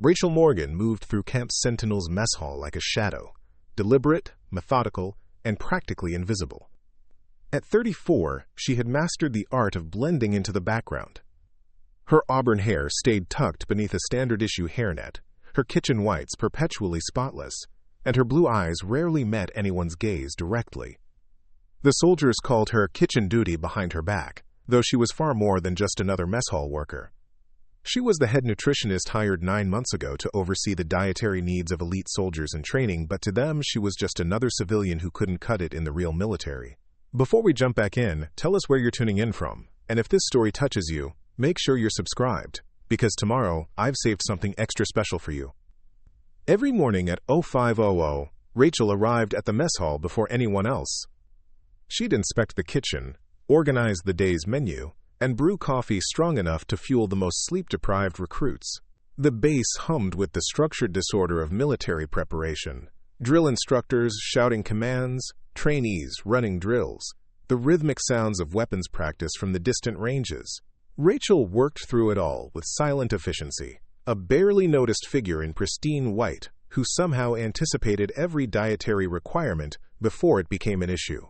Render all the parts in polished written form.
Rachel Morgan moved through Camp Sentinel's mess hall like a shadow, deliberate, methodical, and practically invisible. At 34, she had mastered the art of blending into the background. Her auburn hair stayed tucked beneath a standard-issue hairnet, her kitchen whites perpetually spotless, and her blue eyes rarely met anyone's gaze directly. The soldiers called her kitchen duty behind her back, though she was far more than just another mess hall worker. She was the head nutritionist hired 9 months ago to oversee the dietary needs of elite soldiers in training, but to them she was just another civilian who couldn't cut it in the real military. Before we jump back in, tell us where you're tuning in from, and if this story touches you, make sure you're subscribed, because tomorrow I've saved something extra special for you. Every morning at 0500, Rachel arrived at the mess hall before anyone else. She'd inspect the kitchen, organize the day's menu, and brew coffee strong enough to fuel the most sleep-deprived recruits. The base hummed with the structured disorder of military preparation. Drill instructors shouting commands, trainees running drills, the rhythmic sounds of weapons practice from the distant ranges. Rachel worked through it all with silent efficiency, a barely noticed figure in pristine white who somehow anticipated every dietary requirement before it became an issue.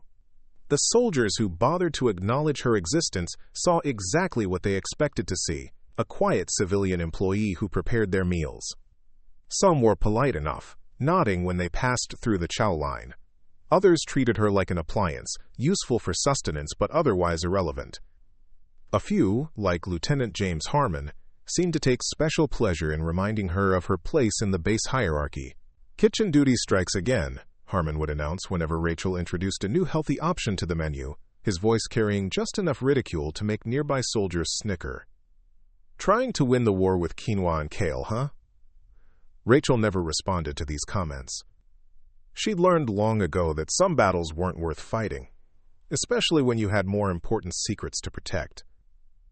The soldiers who bothered to acknowledge her existence saw exactly what they expected to see, a quiet civilian employee who prepared their meals. Some were polite enough, nodding when they passed through the chow line. Others treated her like an appliance, useful for sustenance but otherwise irrelevant. A few, like Lieutenant James Harmon, seemed to take special pleasure in reminding her of her place in the base hierarchy. "Kitchen duty strikes again," Harmon would announce whenever Rachel introduced a new healthy option to the menu, his voice carrying just enough ridicule to make nearby soldiers snicker. "Trying to win the war with quinoa and kale, huh?" Rachel never responded to these comments. She'd learned long ago that some battles weren't worth fighting, especially when you had more important secrets to protect.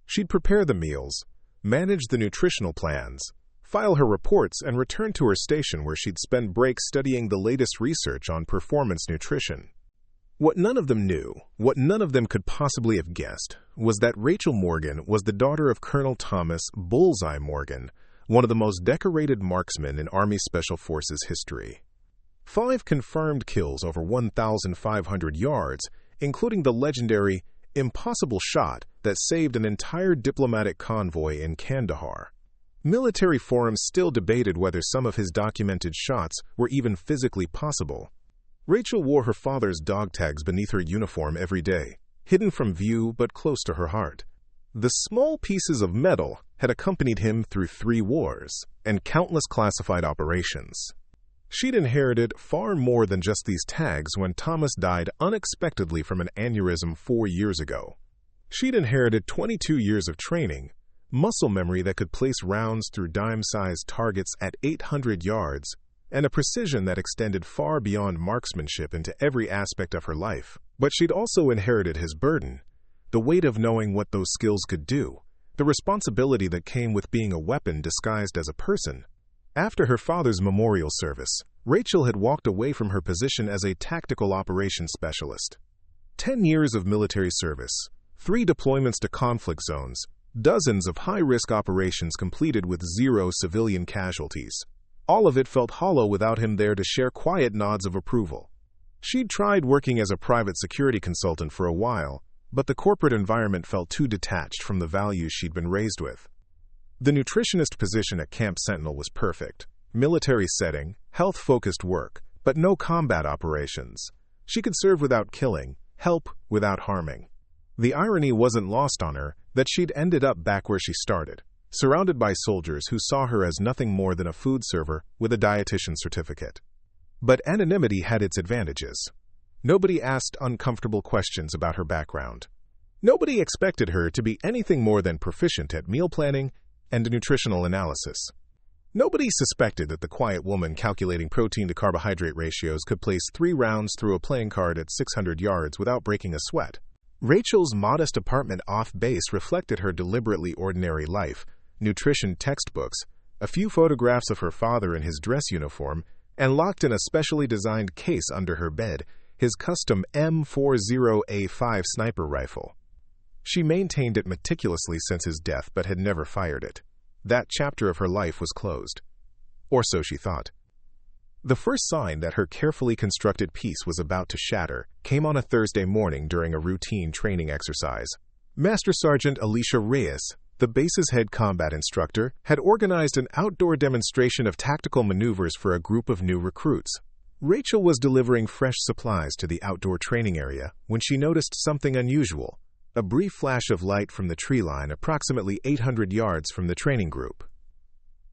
She'd prepare the meals, manage the nutritional plans, file her reports, and return to her station where she'd spend breaks studying the latest research on performance nutrition. What none of them knew, what none of them could possibly have guessed, was that Rachel Morgan was the daughter of Colonel Thomas Bullseye Morgan, one of the most decorated marksmen in Army Special Forces history. 5 confirmed kills over 1,500 yards, including the legendary impossible shot that saved an entire diplomatic convoy in Kandahar. Military forums still debated whether some of his documented shots were even physically possible. Rachel wore her father's dog tags beneath her uniform every day, hidden from view but close to her heart. The small pieces of metal had accompanied him through 3 wars and countless classified operations. She'd inherited far more than just these tags when Thomas died unexpectedly from an aneurysm 4 years ago. She'd inherited 22 years of training, muscle memory that could place rounds through dime-sized targets at 800 yards, and a precision that extended far beyond marksmanship into every aspect of her life. But she'd also inherited his burden, the weight of knowing what those skills could do, the responsibility that came with being a weapon disguised as a person. After her father's memorial service, Rachel had walked away from her position as a tactical operations specialist. 10 years of military service, 3 deployments to conflict zones, dozens of high-risk operations completed with 0 civilian casualties. All of it felt hollow without him there to share quiet nods of approval. She'd tried working as a private security consultant for a while, but the corporate environment felt too detached from the values she'd been raised with. The nutritionist position at Camp Sentinel was perfect. Military setting, health-focused work, but no combat operations. She could serve without killing, help without harming. The irony wasn't lost on her that she'd ended up back where she started, surrounded by soldiers who saw her as nothing more than a food server with a dietitian certificate. But anonymity had its advantages. Nobody asked uncomfortable questions about her background. Nobody expected her to be anything more than proficient at meal planning and nutritional analysis. Nobody suspected that the quiet woman calculating protein-to-carbohydrate ratios could place 3 rounds through a playing card at 600 yards without breaking a sweat. Rachel's modest apartment off base reflected her deliberately ordinary life, nutrition textbooks, a few photographs of her father in his dress uniform, and locked in a specially designed case under her bed, his custom M40A5 sniper rifle. She maintained it meticulously since his death but had never fired it. That chapter of her life was closed. or so she thought. The first sign that her carefully constructed piece was about to shatter came on a Thursday morning during a routine training exercise. Master Sergeant Alicia Reyes, the base's head combat instructor, had organized an outdoor demonstration of tactical maneuvers for a group of new recruits. Rachel was delivering fresh supplies to the outdoor training area when she noticed something unusual, a brief flash of light from the tree line approximately 800 yards from the training group.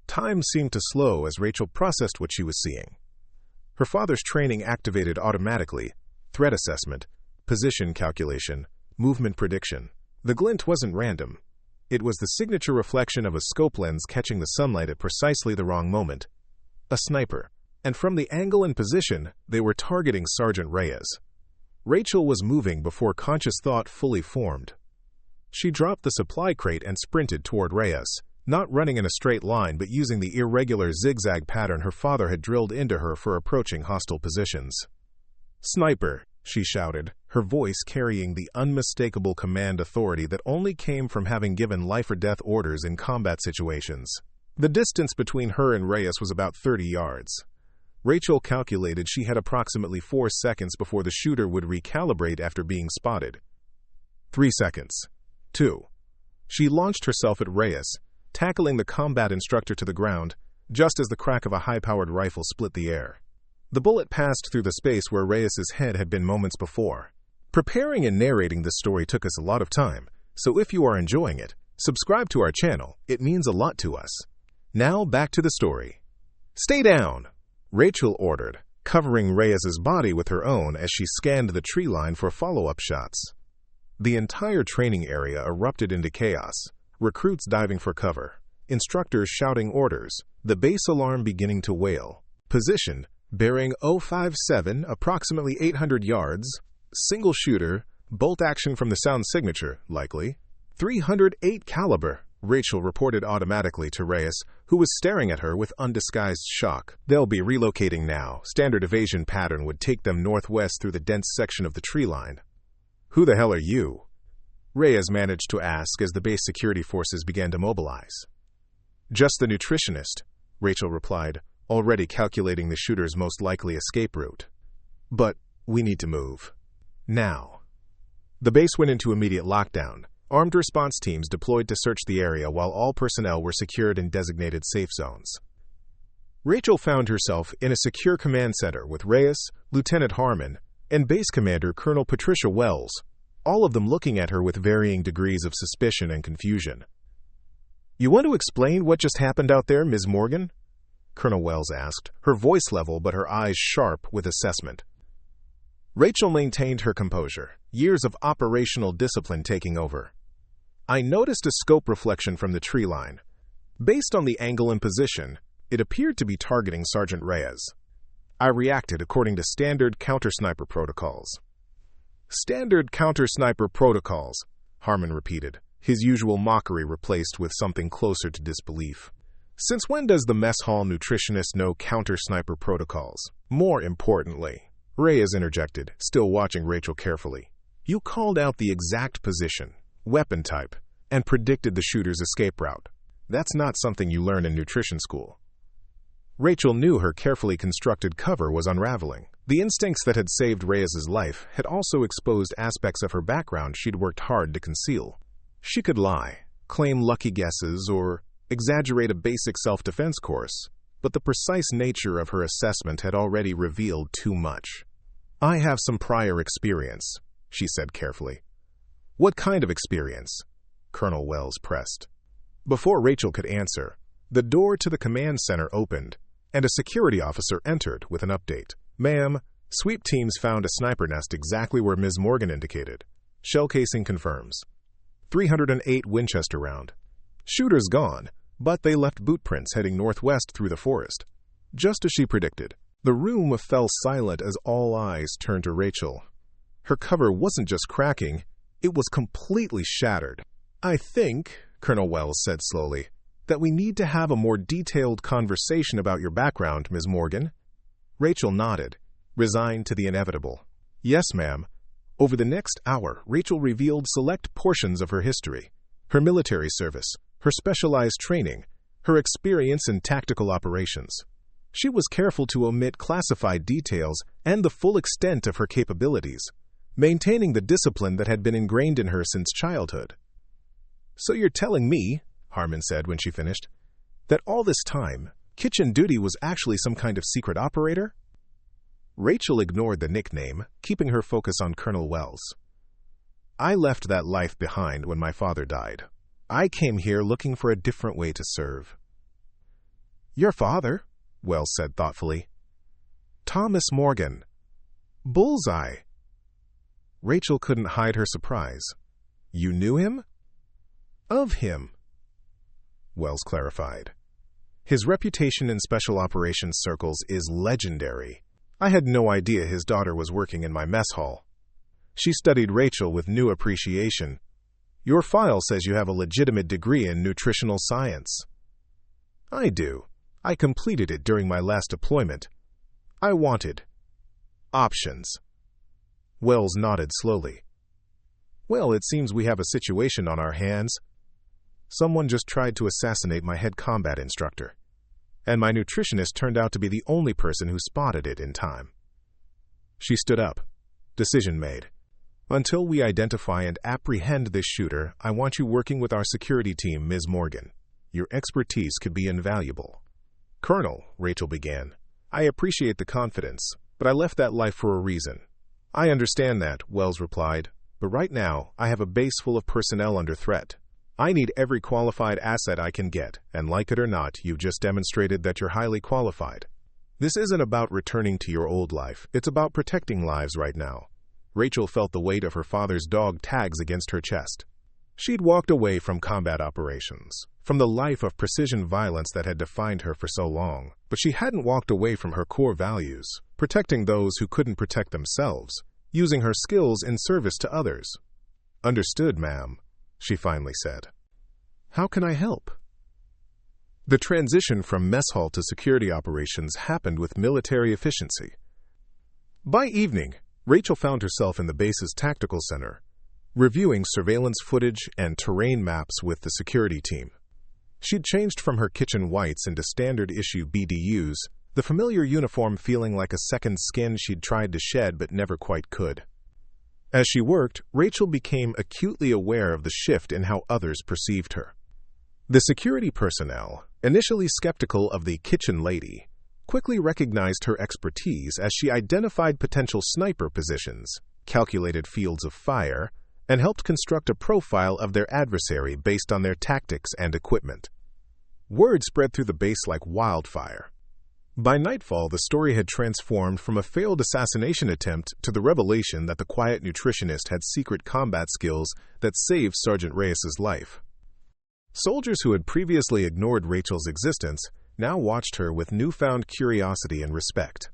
Time seemed to slow as Rachel processed what she was seeing. Her father's training activated automatically: threat assessment, position calculation, movement prediction. The glint wasn't random. It was the signature reflection of a scope lens catching the sunlight at precisely the wrong moment. A sniper. And from the angle and position, they were targeting Sergeant Reyes. Rachel was moving before conscious thought fully formed. She dropped the supply crate and sprinted toward Reyes, not running in a straight line but using the irregular zigzag pattern her father had drilled into her for approaching hostile positions. "Sniper," she shouted, her voice carrying the unmistakable command authority that only came from having given life-or-death orders in combat situations. The distance between her and Reyes was about 30 yards. Rachel calculated she had approximately 4 seconds before the shooter would recalibrate after being spotted. 3 seconds. 2. She launched herself at Reyes, tackling the combat instructor to the ground, just as the crack of a high-powered rifle split the air. The bullet passed through the space where Reyes's head had been moments before. Preparing and narrating this story took us a lot of time, so if you are enjoying it, subscribe to our channel. It means a lot to us. Now back to the story. "Stay down," Rachel ordered, covering Reyes's body with her own as she scanned the tree line for follow-up shots. The entire training area erupted into chaos. Recruits diving for cover, instructors shouting orders, the base alarm beginning to wail. Position: bearing 057, approximately 800 yards. Single shooter, bolt action from the sound signature, likely. 308 caliber, Rachel reported automatically to Reyes, who was staring at her with undisguised shock. "They'll be relocating now. Standard evasion pattern would take them northwest through the dense section of the tree line." "Who the hell are you?" Reyes managed to ask as the base security forces began to mobilize. "Just the nutritionist," Rachel replied, already calculating the shooter's most likely escape route. "But we need to move. Now." The base went into immediate lockdown. Armed response teams deployed to search the area while all personnel were secured in designated safe zones. Rachel found herself in a secure command center with Reyes, Lieutenant Harmon, and Base Commander Colonel Patricia Wells, all of them looking at her with varying degrees of suspicion and confusion. "You want to explain what just happened out there, Ms. Morgan?" Colonel Wells asked, her voice level but her eyes sharp with assessment. Rachel maintained her composure, years of operational discipline taking over. "I noticed a scope reflection from the tree line. Based on the angle and position, it appeared to be targeting Sergeant Reyes. I reacted according to standard counter-sniper protocols." "Standard counter-sniper protocols," Harmon repeated, his usual mockery replaced with something closer to disbelief. "Since when does the mess hall nutritionist know counter-sniper protocols?" "More importantly," Reyes interjected, still watching Rachel carefully, "you called out the exact position, weapon type, and predicted the shooter's escape route. That's not something you learn in nutrition school." Rachel knew her carefully constructed cover was unraveling. The instincts that had saved Reyes's life had also exposed aspects of her background she'd worked hard to conceal. She could lie, claim lucky guesses, or exaggerate a basic self-defense course, but the precise nature of her assessment had already revealed too much. "I have some prior experience," she said carefully. "What kind of experience?" Colonel Wells pressed. Before Rachel could answer, the door to the command center opened, and a security officer entered with an update. "Ma'am, sweep teams found a sniper nest exactly where Ms. Morgan indicated. Shell casing confirms. 308 Winchester round. Shooter's gone, but they left boot prints heading northwest through the forest." Just as she predicted, the room fell silent as all eyes turned to Rachel. Her cover wasn't just cracking, it was completely shattered. "I think," Colonel Wells said slowly, "that we need to have a more detailed conversation about your background, Ms. Morgan." Rachel nodded, resigned to the inevitable. "Yes, ma'am." Over the next hour, Rachel revealed select portions of her history: her military service, her specialized training, her experience in tactical operations. She was careful to omit classified details and the full extent of her capabilities, maintaining the discipline that had been ingrained in her since childhood. "So you're telling me," Harmon said when she finished, "that all this time, kitchen duty was actually some kind of secret operator?" Rachel ignored the nickname, keeping her focus on Colonel Wells. "I left that life behind when my father died. I came here looking for a different way to serve." "Your father?" Wells said thoughtfully. "Thomas Morgan. Bullseye." Rachel couldn't hide her surprise. "You knew him?" "Of him," Wells clarified. "His reputation in special operations circles is legendary. I had no idea his daughter was working in my mess hall." She studied Rachel with new appreciation. "Your file says you have a legitimate degree in nutritional science." "I do. I completed it during my last deployment. I wanted options." Wells nodded slowly. "Well, it seems we have a situation on our hands. Someone just tried to assassinate my head combat instructor, and my nutritionist turned out to be the only person who spotted it in time." She stood up. "Decision made. Until we identify and apprehend this shooter, I want you working with our security team, Ms. Morgan. Your expertise could be invaluable." "Colonel," Rachel began, "I appreciate the confidence, but I left that life for a reason." "I understand that," Wells replied, "but right now I have a base full of personnel under threat. I need every qualified asset I can get, and like it or not, you've just demonstrated that you're highly qualified. This isn't about returning to your old life. It's about protecting lives right now." Rachel felt the weight of her father's dog tags against her chest. She'd walked away from combat operations, from the life of precision violence that had defined her for so long, but she hadn't walked away from her core values, protecting those who couldn't protect themselves, using her skills in service to others. "Understood, ma'am," she finally said. "How can I help?" The transition from mess hall to security operations happened with military efficiency. By evening, Rachel found herself in the base's tactical center, reviewing surveillance footage and terrain maps with the security team. She'd changed from her kitchen whites into standard-issue BDUs, the familiar uniform feeling like a second skin she'd tried to shed but never quite could. As she worked, Rachel became acutely aware of the shift in how others perceived her. The security personnel, initially skeptical of the kitchen lady, quickly recognized her expertise as she identified potential sniper positions, calculated fields of fire, and helped construct a profile of their adversary based on their tactics and equipment. Word spread through the base like wildfire. By nightfall, the story had transformed from a failed assassination attempt to the revelation that the quiet nutritionist had secret combat skills that saved Sergeant Reyes's life. Soldiers who had previously ignored Rachel's existence now watched her with newfound curiosity and respect.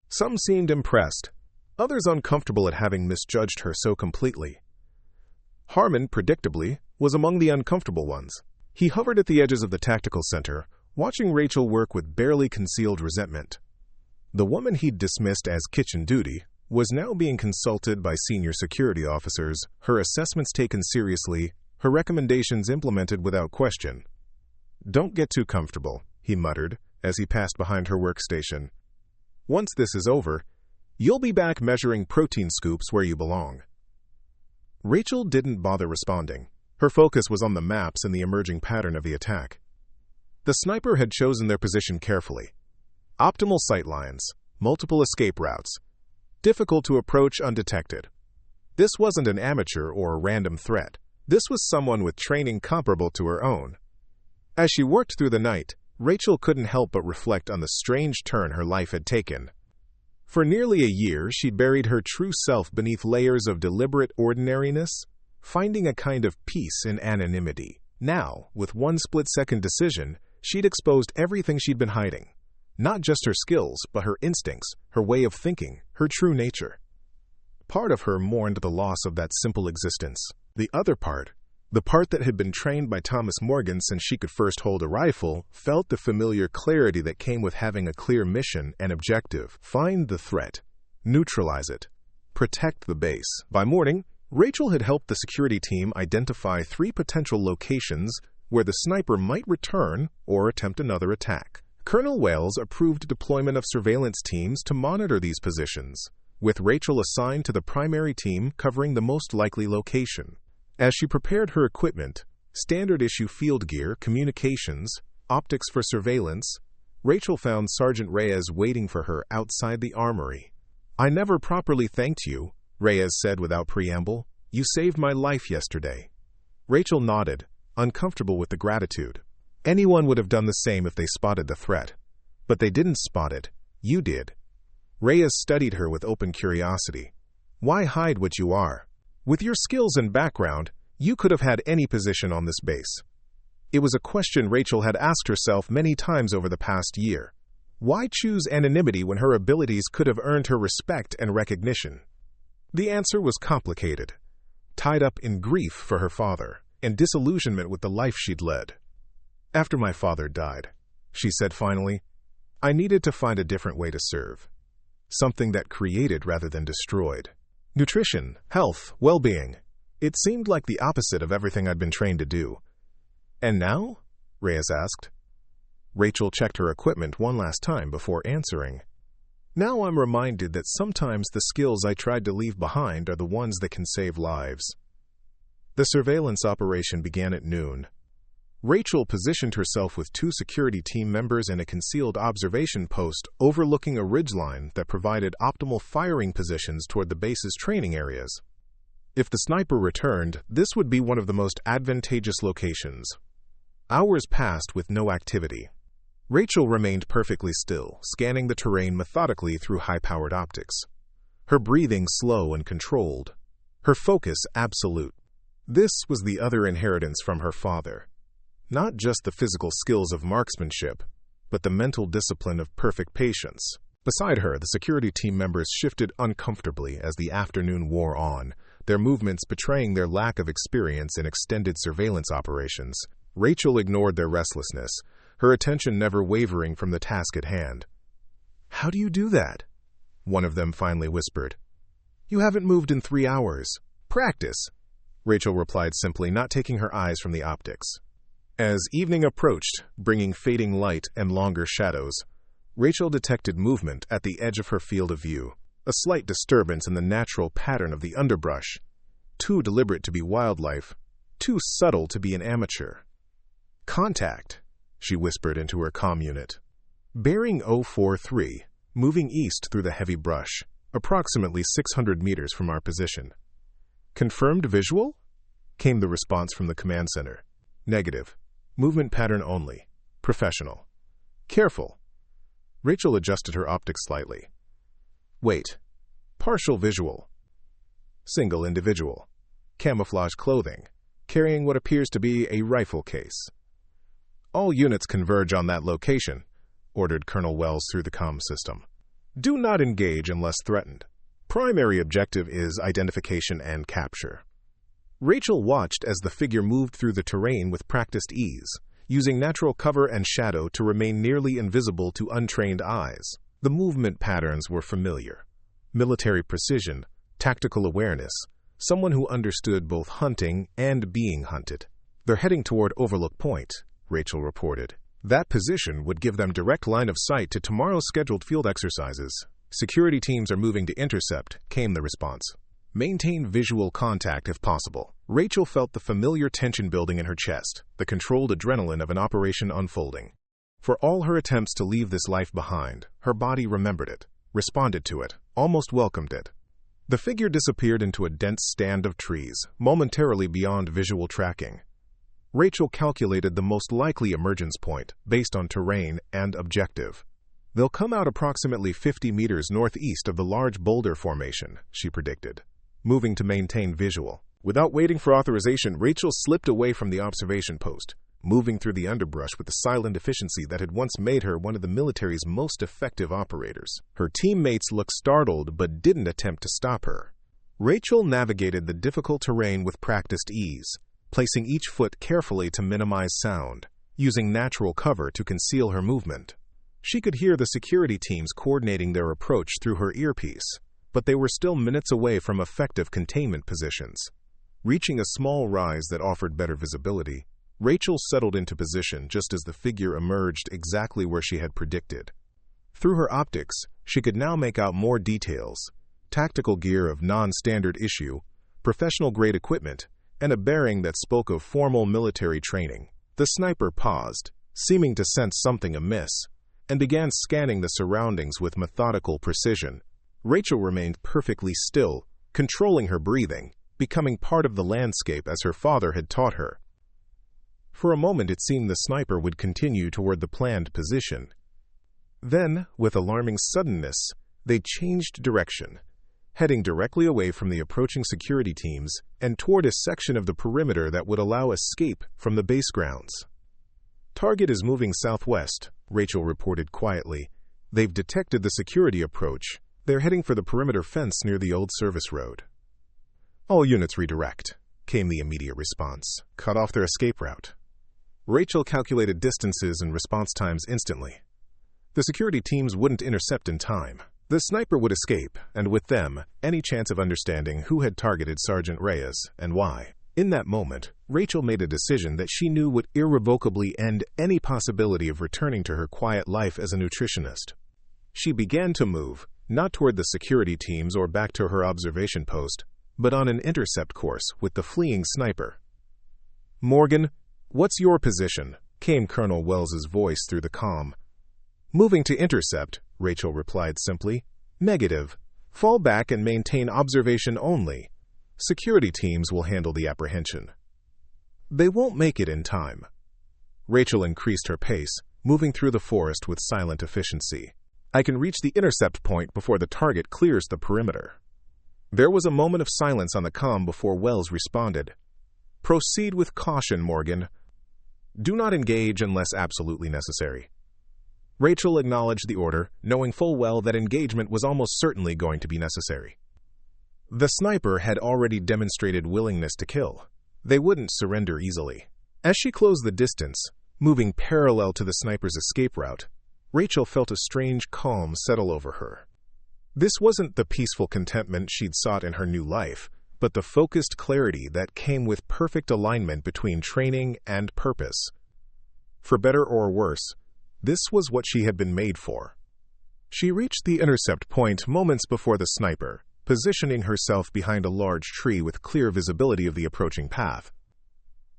Some seemed impressed, others uncomfortable at having misjudged her so completely. Harmon, predictably, was among the uncomfortable ones. He hovered at the edges of the tactical center, watching Rachel work with barely concealed resentment. The woman he'd dismissed as kitchen duty was now being consulted by senior security officers, her assessments taken seriously, her recommendations implemented without question. "Don't get too comfortable," he muttered as he passed behind her workstation. "Once this is over, you'll be back measuring protein scoops where you belong." Rachel didn't bother responding. Her focus was on the maps and the emerging pattern of the attack. The sniper had chosen their position carefully. Optimal sight lines, multiple escape routes, difficult to approach undetected. This wasn't an amateur or a random threat. This was someone with training comparable to her own. As she worked through the night, Rachel couldn't help but reflect on the strange turn her life had taken. For nearly a year, she'd buried her true self beneath layers of deliberate ordinariness, finding a kind of peace in anonymity. Now, with one split-second decision, she'd exposed everything she'd been hiding. Not just her skills, but her instincts, her way of thinking, her true nature. Part of her mourned the loss of that simple existence. The other part, the part that had been trained by Thomas Morgan since she could first hold a rifle, felt the familiar clarity that came with having a clear mission and objective. Find the threat. Neutralize it. Protect the base. By morning, Rachel had helped the security team identify 3 potential locations where the sniper might return or attempt another attack. Colonel Wales approved deployment of surveillance teams to monitor these positions, with Rachel assigned to the primary team covering the most likely location. As she prepared her equipment, standard issue field gear, communications, optics for surveillance, Rachel found Sergeant Reyes waiting for her outside the armory. "I never properly thanked you," Reyes said without preamble. "You saved my life yesterday." Rachel nodded, uncomfortable with the gratitude. Anyone would have done the same if they spotted the threat. But they didn't spot it. You did. Reyes studied her with open curiosity. "Why hide what you are? With your skills and background, you could have had any position on this base." It was a question Rachel had asked herself many times over the past year. Why choose anonymity when her abilities could have earned her respect and recognition? The answer was complicated, tied up in grief for her father and disillusionment with the life she'd led. "After my father died," she said finally, "I needed to find a different way to serve. Something that created rather than destroyed. Nutrition, health, well-being. It seemed like the opposite of everything I'd been trained to do." "And now?" Reyes asked. Rachel checked her equipment one last time before answering. "Now I'm reminded that sometimes the skills I tried to leave behind are the ones that can save lives." The surveillance operation began at noon. Rachel positioned herself with 2 security team members in a concealed observation post overlooking a ridgeline that provided optimal firing positions toward the base's training areas. If the sniper returned, this would be one of the most advantageous locations. Hours passed with no activity. Rachel remained perfectly still, scanning the terrain methodically through high-powered optics. Her breathing slow and controlled. Her focus absolute. This was the other inheritance from her father. Not just the physical skills of marksmanship, but the mental discipline of perfect patience. Beside her, the security team members shifted uncomfortably as the afternoon wore on, their movements betraying their lack of experience in extended surveillance operations. Rachel ignored their restlessness, her attention never wavering from the task at hand. "How do you do that?" one of them finally whispered. "You haven't moved in 3 hours. Practice," Rachel replied simply, not taking her eyes from the optics. As evening approached, bringing fading light and longer shadows, Rachel detected movement at the edge of her field of view, a slight disturbance in the natural pattern of the underbrush, too deliberate to be wildlife, too subtle to be an amateur. "Contact," she whispered into her comm unit. "Bearing 043, moving east through the heavy brush, approximately 600 meters from our position." "Confirmed visual?" came the response from the command center. "Negative. Movement pattern only. Professional. Careful." Rachel adjusted her optics slightly. "Wait. Partial visual. Single individual. Camouflage clothing, carrying what appears to be a rifle case." "All units converge on that location," ordered Colonel Wells through the comm system. "Do not engage unless threatened. Primary objective is identification and capture." Rachel watched as the figure moved through the terrain with practiced ease, using natural cover and shadow to remain nearly invisible to untrained eyes. The movement patterns were familiar. Military precision, tactical awareness, someone who understood both hunting and being hunted. "They're heading toward Overlook Point," Rachel reported. "That position would give them direct line of sight to tomorrow's scheduled field exercises. Security teams are moving to intercept," came the response. "Maintain visual contact if possible." Rachel felt the familiar tension building in her chest, the controlled adrenaline of an operation unfolding. For all her attempts to leave this life behind, her body remembered it, responded to it, almost welcomed it. The figure disappeared into a dense stand of trees, momentarily beyond visual tracking. Rachel calculated the most likely emergence point, based on terrain and objective. "They'll come out approximately 50 meters northeast of the large boulder formation," she predicted, moving to maintain visual. Without waiting for authorization, Rachel slipped away from the observation post, moving through the underbrush with the silent efficiency that had once made her one of the military's most effective operators. Her teammates looked startled but didn't attempt to stop her. Rachel navigated the difficult terrain with practiced ease, placing each foot carefully to minimize sound, using natural cover to conceal her movement. She could hear the security teams coordinating their approach through her earpiece, but they were still minutes away from effective containment positions. Reaching a small rise that offered better visibility, Rachel settled into position just as the figure emerged exactly where she had predicted. Through her optics, she could now make out more details: tactical gear of non-standard issue, professional-grade equipment, and a bearing that spoke of formal military training. The sniper paused, seeming to sense something amiss, and began scanning the surroundings with methodical precision. Rachel remained perfectly still, controlling her breathing, becoming part of the landscape as her father had taught her. For a moment it seemed the sniper would continue toward the planned position. Then, with alarming suddenness, they changed direction, heading directly away from the approaching security teams and toward a section of the perimeter that would allow escape from the base grounds. "Target is moving southwest," Rachel reported quietly. "They've detected the security approach. They're heading for the perimeter fence near the old service road." "All units redirect," came the immediate response. "Cut off their escape route." Rachel calculated distances and response times instantly. The security teams wouldn't intercept in time. The sniper would escape, and with them, any chance of understanding who had targeted Sergeant Reyes and why. In that moment, Rachel made a decision that she knew would irrevocably end any possibility of returning to her quiet life as a nutritionist. She began to move, not toward the security teams or back to her observation post, but on an intercept course with the fleeing sniper. "Morgan, what's your position?" came Colonel Wells's voice through the comm. "Moving to intercept," Rachel replied simply. "Negative. Fall back and maintain observation only. Security teams will handle the apprehension." "They won't make it in time." Rachel increased her pace, moving through the forest with silent efficiency. "I can reach the intercept point before the target clears the perimeter." There was a moment of silence on the comm before Wells responded. "Proceed with caution, Morgan. Do not engage unless absolutely necessary." Rachel acknowledged the order, knowing full well that engagement was almost certainly going to be necessary. The sniper had already demonstrated willingness to kill. They wouldn't surrender easily. As she closed the distance, moving parallel to the sniper's escape route, Rachel felt a strange calm settle over her. This wasn't the peaceful contentment she'd sought in her new life, but the focused clarity that came with perfect alignment between training and purpose. For better or worse, this was what she had been made for. She reached the intercept point moments before the sniper, positioning herself behind a large tree with clear visibility of the approaching path.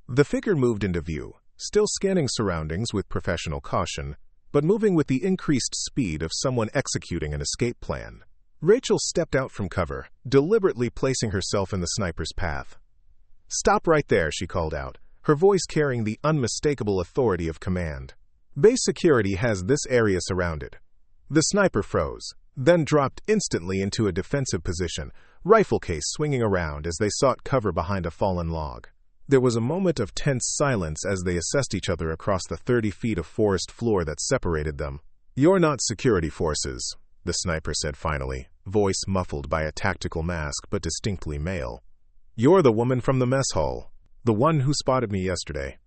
The figure moved into view, still scanning surroundings with professional caution, but moving with the increased speed of someone executing an escape plan. Rachel stepped out from cover, deliberately placing herself in the sniper's path. "Stop right there," she called out, her voice carrying the unmistakable authority of command. "Base security has this area surrounded." The sniper froze, then dropped instantly into a defensive position, rifle case swinging around as they sought cover behind a fallen log. There was a moment of tense silence as they assessed each other across the 30 feet of forest floor that separated them. "You're not security forces," the sniper said finally, voice muffled by a tactical mask but distinctly male. "You're the woman from the mess hall, the one who spotted me yesterday."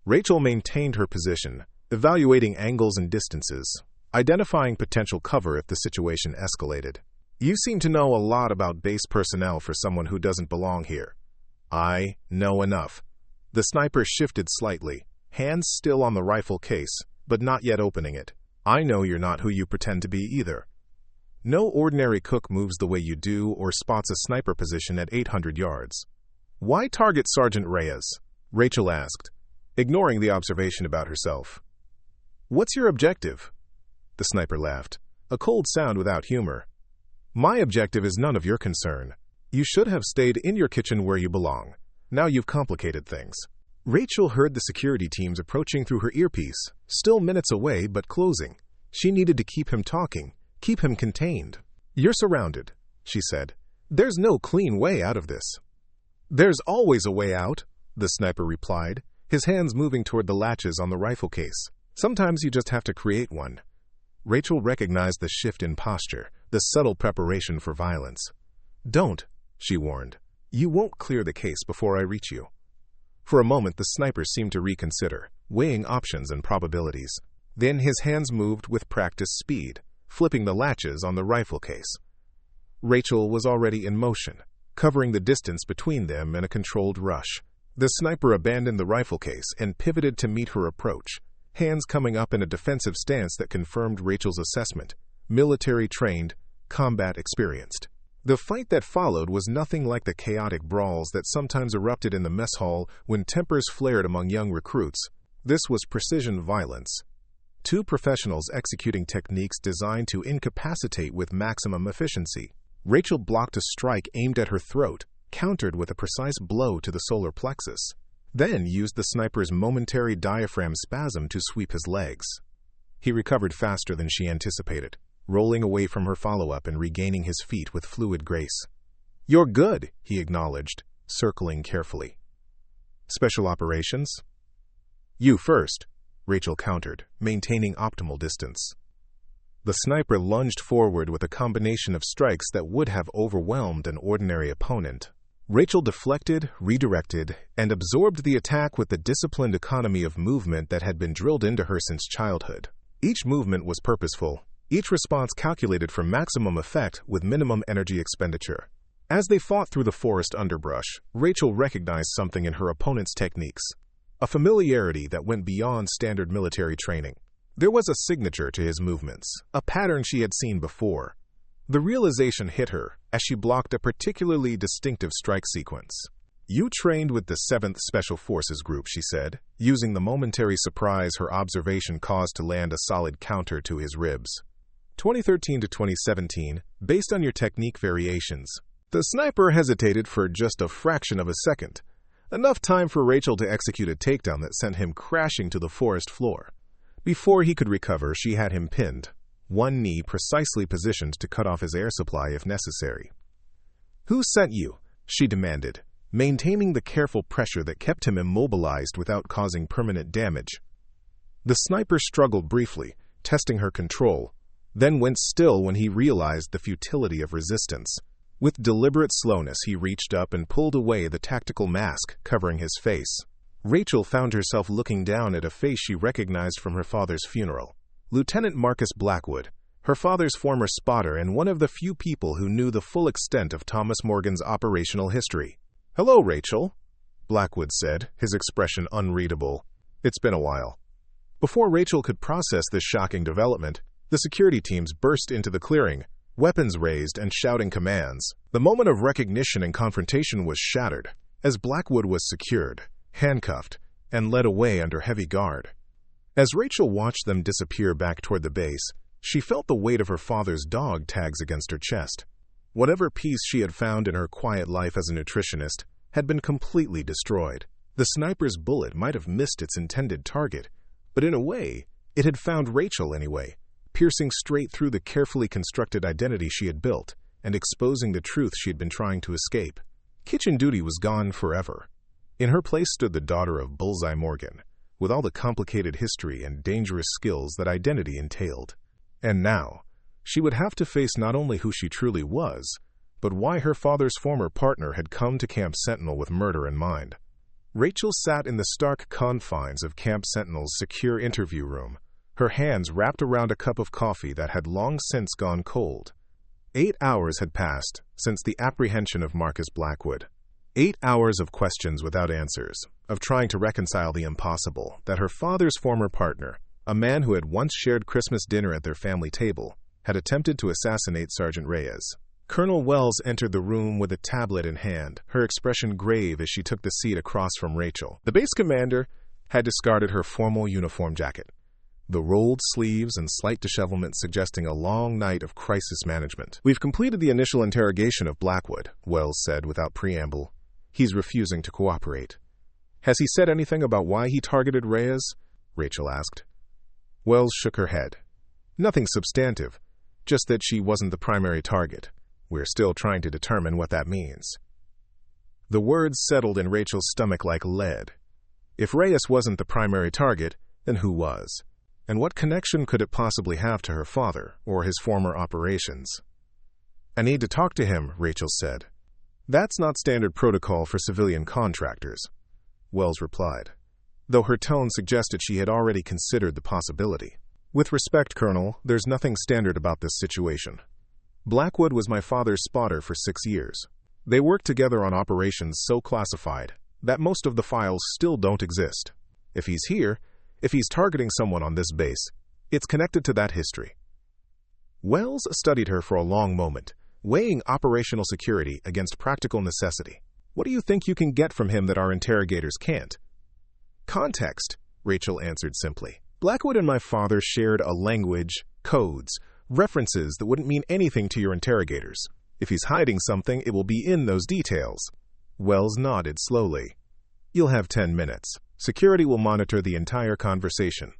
Rachel maintained her position, evaluating angles and distances, identifying potential cover if the situation escalated. "You seem to know a lot about base personnel for someone who doesn't belong here." "I know enough." The sniper shifted slightly, hands still on the rifle case, but not yet opening it. "I know you're not who you pretend to be either. No ordinary cook moves the way you do or spots a sniper position at 800 yards. Why target Sergeant Reyes?" Rachel asked, ignoring the observation about herself. "What's your objective?" The sniper laughed, a cold sound without humor. "My objective is none of your concern. You should have stayed in your kitchen where you belong. Now you've complicated things." Rachel heard the security teams approaching through her earpiece, still minutes away but closing. She needed to keep him talking, keep him contained. "You're surrounded," she said. "There's no clean way out of this." "There's always a way out," the sniper replied, his hands moving toward the latches on the rifle case. "Sometimes you just have to create one." Rachel recognized the shift in posture, the subtle preparation for violence. "Don't," she warned. "You won't clear the case before I reach you." For a moment the sniper seemed to reconsider, weighing options and probabilities. Then his hands moved with practiced speed, flipping the latches on the rifle case. Rachel was already in motion, covering the distance between them in a controlled rush. The sniper abandoned the rifle case and pivoted to meet her approach, hands coming up in a defensive stance that confirmed Rachel's assessment: military-trained, combat-experienced. The fight that followed was nothing like the chaotic brawls that sometimes erupted in the mess hall when tempers flared among young recruits. This was precision violence. Two professionals executing techniques designed to incapacitate with maximum efficiency. Rachel blocked a strike aimed at her throat, countered with a precise blow to the solar plexus, then used the sniper's momentary diaphragm spasm to sweep his legs. He recovered faster than she anticipated, rolling away from her follow-up and regaining his feet with fluid grace. "You're good," he acknowledged, circling carefully. "Special operations?" "You first," Rachel countered, maintaining optimal distance. The sniper lunged forward with a combination of strikes that would have overwhelmed an ordinary opponent. Rachel deflected, redirected, and absorbed the attack with the disciplined economy of movement that had been drilled into her since childhood. Each movement was purposeful, each response calculated for maximum effect with minimum energy expenditure. As they fought through the forest underbrush, Rachel recognized something in her opponent's techniques, a familiarity that went beyond standard military training. There was a signature to his movements, a pattern she had seen before. The realization hit her as she blocked a particularly distinctive strike sequence. "You trained with the 7th Special Forces Group," she said, using the momentary surprise her observation caused to land a solid counter to his ribs. 2013 to 2017, based on your technique variations." The sniper hesitated for just a fraction of a second, enough time for Rachel to execute a takedown that sent him crashing to the forest floor. Before he could recover, she had him pinned, one knee precisely positioned to cut off his air supply if necessary. "Who sent you?" she demanded, maintaining the careful pressure that kept him immobilized without causing permanent damage. The sniper struggled briefly, testing her control, then went still when he realized the futility of resistance. With deliberate slowness, he reached up and pulled away the tactical mask covering his face. Rachel found herself looking down at a face she recognized from her father's funeral. Lieutenant Marcus Blackwood, her father's former spotter and one of the few people who knew the full extent of Thomas Morgan's operational history. "Hello, Rachel," Blackwood said, his expression unreadable. "It's been a while." Before Rachel could process this shocking development, the security teams burst into the clearing, weapons raised and shouting commands. The moment of recognition and confrontation was shattered, as Blackwood was secured, handcuffed, and led away under heavy guard. As Rachel watched them disappear back toward the base, she felt the weight of her father's dog tags against her chest. Whatever peace she had found in her quiet life as a nutritionist had been completely destroyed. The sniper's bullet might have missed its intended target, but in a way, it had found Rachel anyway, piercing straight through the carefully constructed identity she had built and exposing the truth she had been trying to escape. Kitchen duty was gone forever. In her place stood the daughter of Bullseye Morgan, with all the complicated history and dangerous skills that identity entailed. And now, she would have to face not only who she truly was, but why her father's former partner had come to Camp Sentinel with murder in mind. Rachel sat in the stark confines of Camp Sentinel's secure interview room, her hands wrapped around a cup of coffee that had long since gone cold. 8 hours had passed since the apprehension of Marcus Blackwood. 8 hours of questions without answers, of trying to reconcile the impossible that her father's former partner, a man who had once shared Christmas dinner at their family table, had attempted to assassinate Sergeant Reyes. Colonel Wells entered the room with a tablet in hand, her expression grave as she took the seat across from Rachel. The base commander had discarded her formal uniform jacket, the rolled sleeves and slight dishevelment suggesting a long night of crisis management. "We've completed the initial interrogation of Blackwood," Wells said without preamble. "He's refusing to cooperate." "Has he said anything about why he targeted Reyes?" Rachel asked. Wells shook her head. "Nothing substantive, just that she wasn't the primary target. We're still trying to determine what that means." The words settled in Rachel's stomach like lead. If Reyes wasn't the primary target, then who was? And what connection could it possibly have to her father or his former operations? "I need to talk to him," Rachel said. "That's not standard protocol for civilian contractors," Wells replied, though her tone suggested she had already considered the possibility. "With respect, Colonel, there's nothing standard about this situation. Blackwood was my father's spotter for 6 years. They worked together on operations so classified, that most of the files still don't exist. If he's here, if he's targeting someone on this base, it's connected to that history. Wells studied her for a long moment, weighing operational security against practical necessity. What do you think you can get from him that our interrogators can't? Context, Rachel answered simply. Blackwood and my father shared a language, codes, references that wouldn't mean anything to your interrogators. If he's hiding something, it will be in those details. Wells nodded slowly. You'll have 10 minutes. Security will monitor the entire conversation.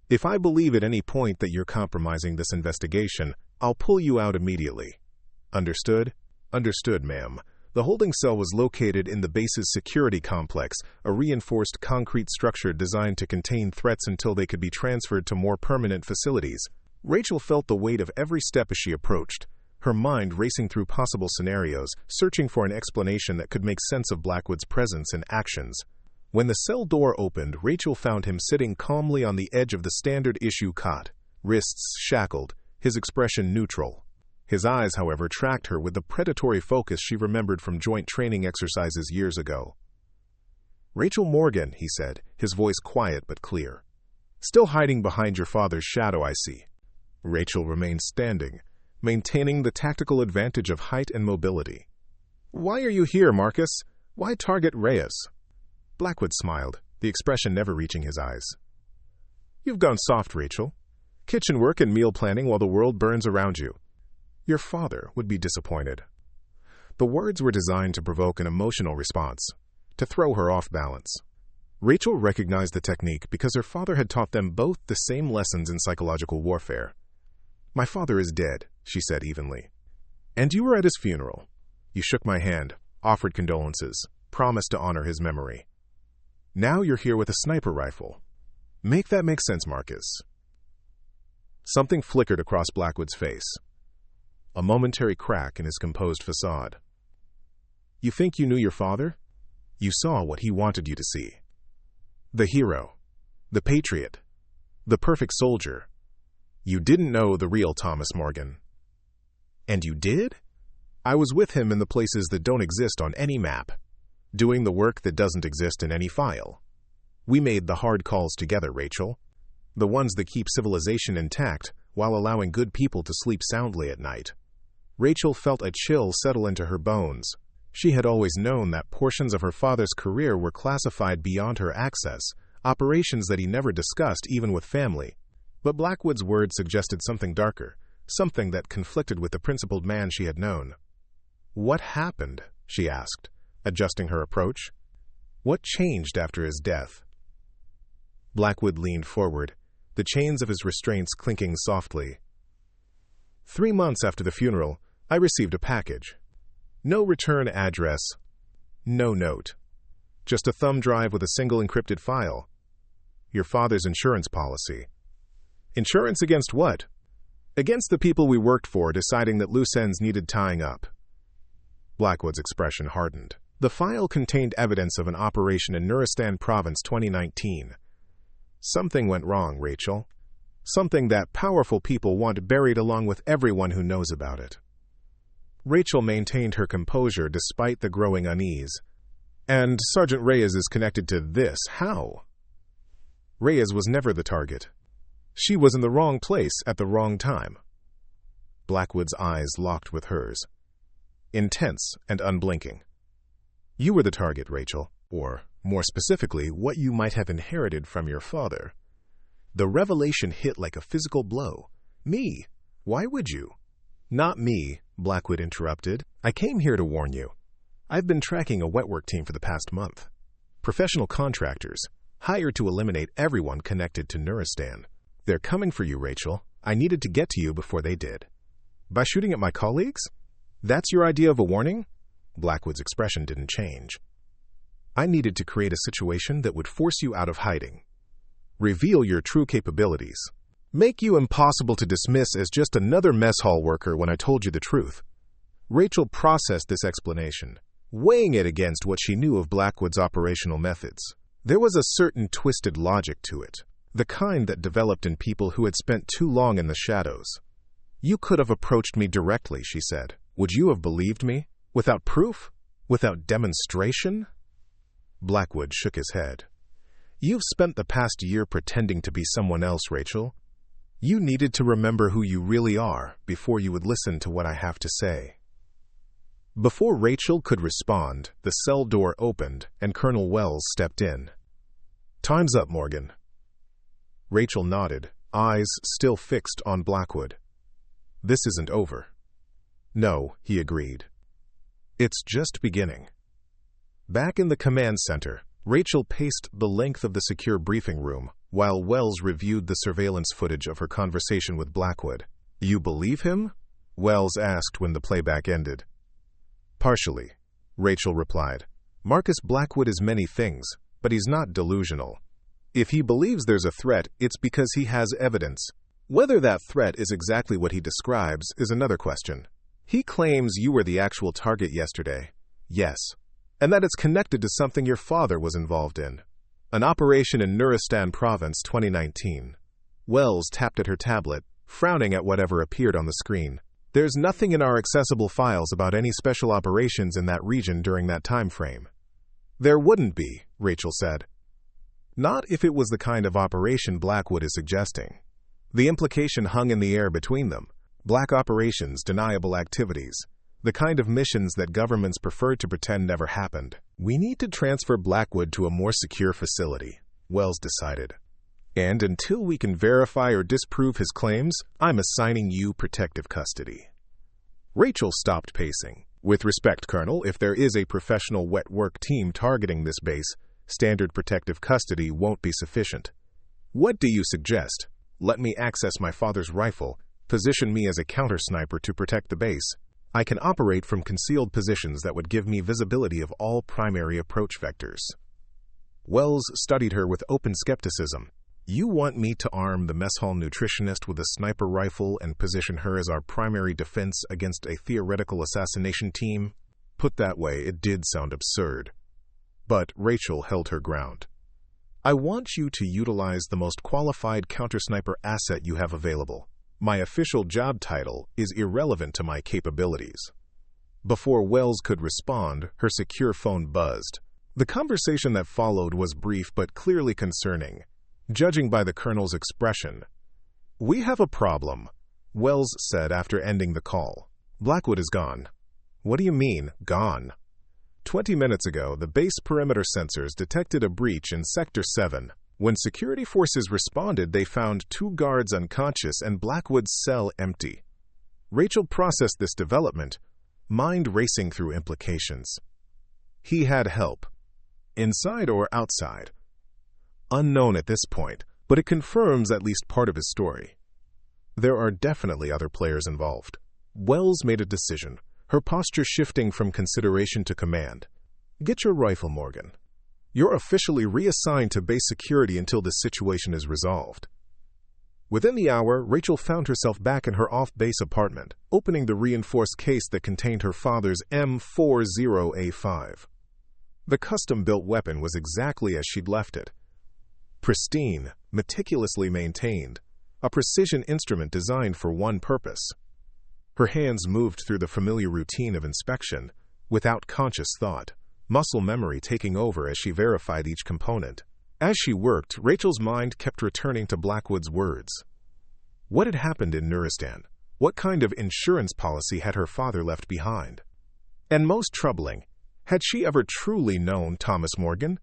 If I believe at any point that you're compromising this investigation, I'll pull you out immediately. Understood? Understood, ma'am. The holding cell was located in the base's security complex, a reinforced concrete structure designed to contain threats until they could be transferred to more permanent facilities. Rachel felt the weight of every step as she approached, her mind racing through possible scenarios, searching for an explanation that could make sense of Blackwood's presence and actions. When the cell door opened, Rachel found him sitting calmly on the edge of the standard-issue cot, wrists shackled, his expression neutral. His eyes, however, tracked her with the predatory focus she remembered from joint training exercises years ago. Rachel Morgan, he said, his voice quiet but clear. Still hiding behind your father's shadow, I see. Rachel remained standing, maintaining the tactical advantage of height and mobility. Why are you here, Marcus? Why target Reyes? Blackwood smiled, the expression never reaching his eyes. You've gone soft, Rachel. Kitchen work and meal planning while the world burns around you. Your father would be disappointed. The words were designed to provoke an emotional response, to throw her off balance. Rachel recognized the technique because her father had taught them both the same lessons in psychological warfare. My father is dead, she said evenly. And you were at his funeral. You shook my hand, offered condolences, promised to honor his memory. Now you're here with a sniper rifle. Make that make sense, Marcus. Something flickered across Blackwood's face. A momentary crack in his composed facade. You think you knew your father? You saw what he wanted you to see. The hero. The patriot. The perfect soldier. You didn't know the real Thomas Morgan. And you did? I was with him in the places that don't exist on any map, doing the work that doesn't exist in any file. We made the hard calls together, Rachel. The ones that keep civilization intact while allowing good people to sleep soundly at night. Rachel felt a chill settle into her bones. She had always known that portions of her father's career were classified beyond her access, operations that he never discussed even with family. But Blackwood's words suggested something darker, something that conflicted with the principled man she had known. What happened? She asked, adjusting her approach. What changed after his death? Blackwood leaned forward, the chains of his restraints clinking softly. 3 months after the funeral, I received a package. No return address, no note. Just a thumb drive with a single encrypted file. Your father's insurance policy. Insurance against what? Against the people we worked for deciding that loose ends needed tying up. Blackwood's expression hardened. The file contained evidence of an operation in Nuristan Province 2019. Something went wrong, Rachel. Something that powerful people want buried along with everyone who knows about it. Rachel maintained her composure despite the growing unease. And Sergeant Reyes is connected to this. How? Reyes was never the target. She was in the wrong place at the wrong time. Blackwood's eyes locked with hers, intense and unblinking. You were the target, Rachel, or, more specifically, what you might have inherited from your father. The revelation hit like a physical blow. Me? Why would you? Not me, Blackwood interrupted. I came here to warn you. I've been tracking a wet work team for the past month. Professional contractors, hired to eliminate everyone connected to Nuristan. They're coming for you, Rachel. I needed to get to you before they did. By shooting at my colleagues? That's your idea of a warning? Blackwood's expression didn't change. I needed to create a situation that would force you out of hiding. Reveal your true capabilities. Make you impossible to dismiss as just another mess hall worker when I told you the truth. Rachel processed this explanation, weighing it against what she knew of Blackwood's operational methods. There was a certain twisted logic to it, the kind that developed in people who had spent too long in the shadows. You could have approached me directly, she said. Would you have believed me? Without proof? Without demonstration? Blackwood shook his head. You've spent the past year pretending to be someone else, Rachel. You needed to remember who you really are before you would listen to what I have to say. Before Rachel could respond, the cell door opened and Colonel Wells stepped in. Time's up, Morgan. Rachel nodded, eyes still fixed on Blackwood. This isn't over. No, he agreed. It's just beginning. Back in the command center, Rachel paced the length of the secure briefing room while Wells reviewed the surveillance footage of her conversation with Blackwood. You believe him? Wells asked when the playback ended. Partially, Rachel replied. Marcus Blackwood is many things, but he's not delusional. If he believes there's a threat, it's because he has evidence. Whether that threat is exactly what he describes is another question. He claims you were the actual target yesterday. Yes. And that it's connected to something your father was involved in. An operation in Nuristan Province 2019. Wells tapped at her tablet, frowning at whatever appeared on the screen. There's nothing in our accessible files about any special operations in that region during that time frame. There wouldn't be, Rachel said. Not if it was the kind of operation Blackwood is suggesting. The implication hung in the air between them. Black operations, deniable activities. The kind of missions that governments preferred to pretend never happened. We need to transfer Blackwood to a more secure facility, Wells decided. And until we can verify or disprove his claims, I'm assigning you protective custody. Rachel stopped pacing. With respect, Colonel, if there is a professional wet work team targeting this base, standard protective custody won't be sufficient. What do you suggest? Let me access my father's rifle, position me as a counter-sniper to protect the base. I can operate from concealed positions that would give me visibility of all primary approach vectors. Wells studied her with open skepticism. You want me to arm the mess hall nutritionist with a sniper rifle and position her as our primary defense against a theoretical assassination team? Put that way, it did sound absurd. But Rachel held her ground. I want you to utilize the most qualified counter-sniper asset you have available. My official job title is irrelevant to my capabilities. Before Wells could respond, her secure phone buzzed. The conversation that followed was brief but clearly concerning, judging by the colonel's expression. We have a problem, Wells said after ending the call. Blackwood is gone. What do you mean, gone? 20 minutes ago, the base perimeter sensors detected a breach in Sector 7. When security forces responded, they found 2 guards unconscious and Blackwood's cell empty. Rachel processed this development, mind racing through implications. He had help. Inside or outside? Unknown at this point, but it confirms at least part of his story. There are definitely other players involved. Wells made a decision, her posture shifting from consideration to command. Get your rifle, Morgan. You're officially reassigned to base security until this situation is resolved. Within the hour, Rachel found herself back in her off-base apartment, opening the reinforced case that contained her father's M40A5. The custom-built weapon was exactly as she'd left it. Pristine, meticulously maintained, a precision instrument designed for one purpose. Her hands moved through the familiar routine of inspection, without conscious thought, muscle memory taking over as she verified each component. As she worked, Rachel's mind kept returning to Blackwood's words. What had happened in Nuristan? What kind of insurance policy had her father left behind? And most troubling, had she ever truly known Thomas Morgan?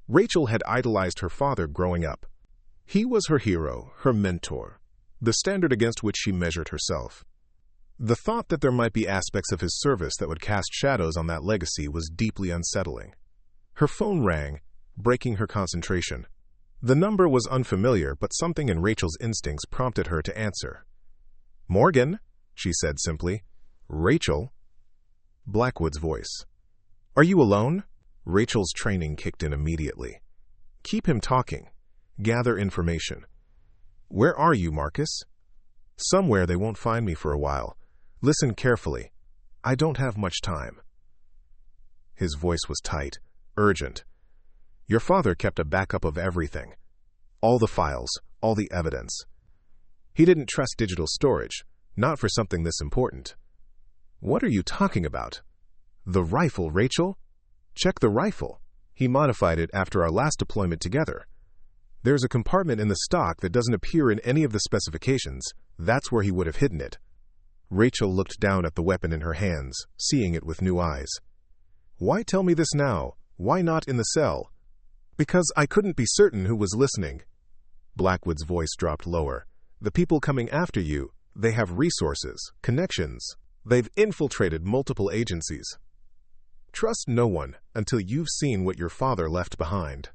Rachel had idolized her father growing up. He was her hero, her mentor, the standard against which she measured herself. The thought that there might be aspects of his service that would cast shadows on that legacy was deeply unsettling. Her phone rang, breaking her concentration. The number was unfamiliar, but something in Rachel's instincts prompted her to answer. Morgan, she said simply. Rachel? Blackwood's voice. Are you alone? Rachel's training kicked in immediately. Keep him talking. Gather information. Where are you, Marcus? Somewhere they won't find me for a while. Listen carefully. I don't have much time. His voice was tight, urgent. Your father kept a backup of everything. All the files, all the evidence. He didn't trust digital storage, not for something this important. What are you talking about? The rifle, Rachel? Check the rifle. He modified it after our last deployment together. There's a compartment in the stock that doesn't appear in any of the specifications. That's where he would have hidden it. Rachel looked down at the weapon in her hands, seeing it with new eyes. Why tell me this now? Why not in the cell? Because I couldn't be certain who was listening. Blackwood's voice dropped lower. The people coming after you, they have resources, connections. They've infiltrated multiple agencies. Trust no one until you've seen what your father left behind.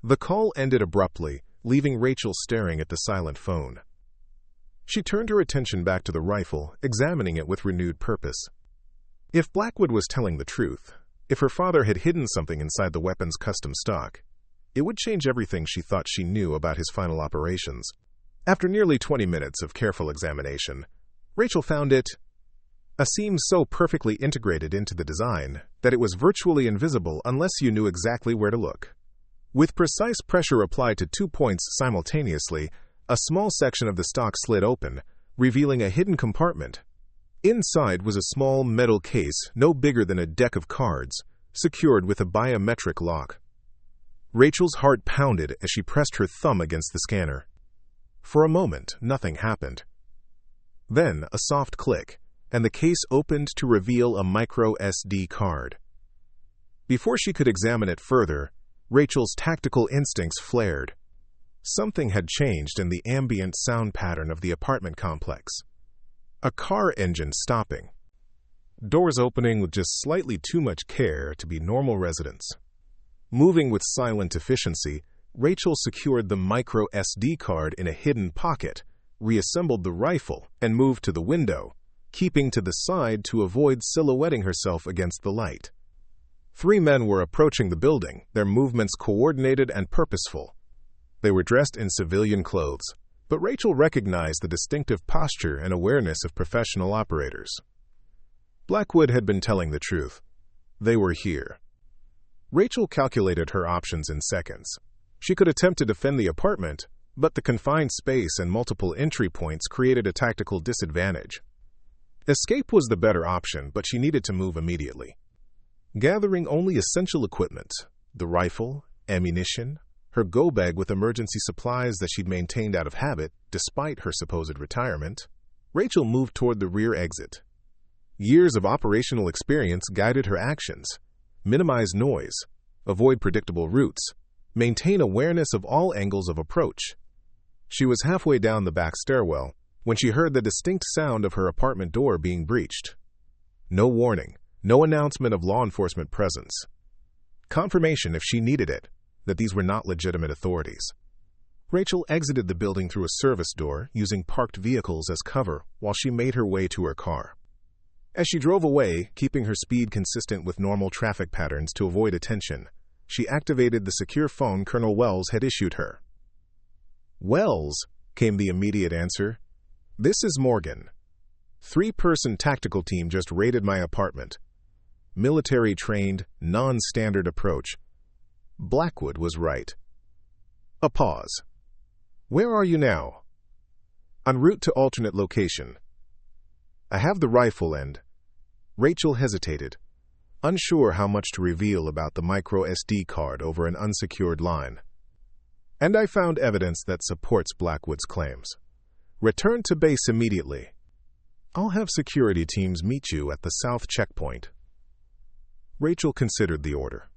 The call ended abruptly, leaving Rachel staring at the silent phone. She turned her attention back to the rifle, examining it with renewed purpose. If Blackwood was telling the truth, if her father had hidden something inside the weapon's custom stock, it would change everything she thought she knew about his final operations. After nearly 20 minutes of careful examination, Rachel found it seemed so perfectly integrated into the design that it was virtually invisible unless you knew exactly where to look. With precise pressure applied to 2 points simultaneously, a small section of the stock slid open, revealing a hidden compartment. Inside was a small metal case no bigger than a deck of cards, secured with a biometric lock. Rachel's heart pounded as she pressed her thumb against the scanner. For a moment, nothing happened. Then, a soft click, and the case opened to reveal a micro SD card. Before she could examine it further, Rachel's tactical instincts flared. Something had changed in the ambient sound pattern of the apartment complex. A car engine stopping. Doors opening with just slightly too much care to be normal residents. Moving with silent efficiency, Rachel secured the micro SD card in a hidden pocket, reassembled the rifle, and moved to the window, keeping to the side to avoid silhouetting herself against the light. 3 men were approaching the building, their movements coordinated and purposeful. They were dressed in civilian clothes, but Rachel recognized the distinctive posture and awareness of professional operators. Blackwood had been telling the truth. They were here. Rachel calculated her options in seconds. She could attempt to defend the apartment, but the confined space and multiple entry points created a tactical disadvantage. Escape was the better option, but she needed to move immediately. Gathering only essential equipment, the rifle, ammunition, her go-bag with emergency supplies that she'd maintained out of habit, despite her supposed retirement, Rachel moved toward the rear exit. Years of operational experience guided her actions. Minimize noise, avoid predictable routes, maintain awareness of all angles of approach. She was halfway down the back stairwell when she heard the distinct sound of her apartment door being breached. No warning, no announcement of law enforcement presence. Confirmation, if she needed it, that these were not legitimate authorities. Rachel exited the building through a service door, using parked vehicles as cover while she made her way to her car. As she drove away, keeping her speed consistent with normal traffic patterns to avoid attention, she activated the secure phone Colonel Wells had issued her. "Wells," came the immediate answer. "This is Morgan. 3-person tactical team just raided my apartment. Military-trained, non-standard approach." Blackwood was right. A pause. "Where are you now?" "En route to alternate location. I have the rifle and—" Rachel hesitated, unsure how much to reveal about the micro SD card over an unsecured line. "And I found evidence that supports Blackwood's claims. Return to base immediately. I'll have security teams meet you at the south checkpoint." Rachel considered the order.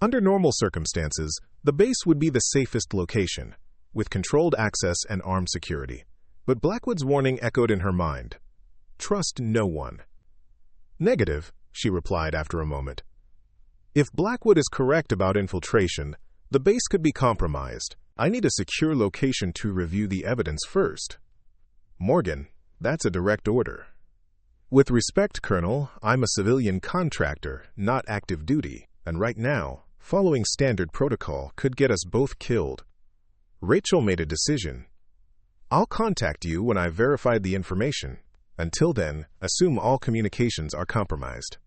Under normal circumstances, the base would be the safest location, with controlled access and armed security. But Blackwood's warning echoed in her mind. Trust no one. "Negative," she replied after a moment. "If Blackwood is correct about infiltration, the base could be compromised. I need a secure location to review the evidence first." "Morgan, that's a direct order." "With respect, Colonel, I'm a civilian contractor, not active duty, and right now, following standard protocol could get us both killed." Rachel made a decision. "I'll contact you when I've verified the information. Until then, assume all communications are compromised."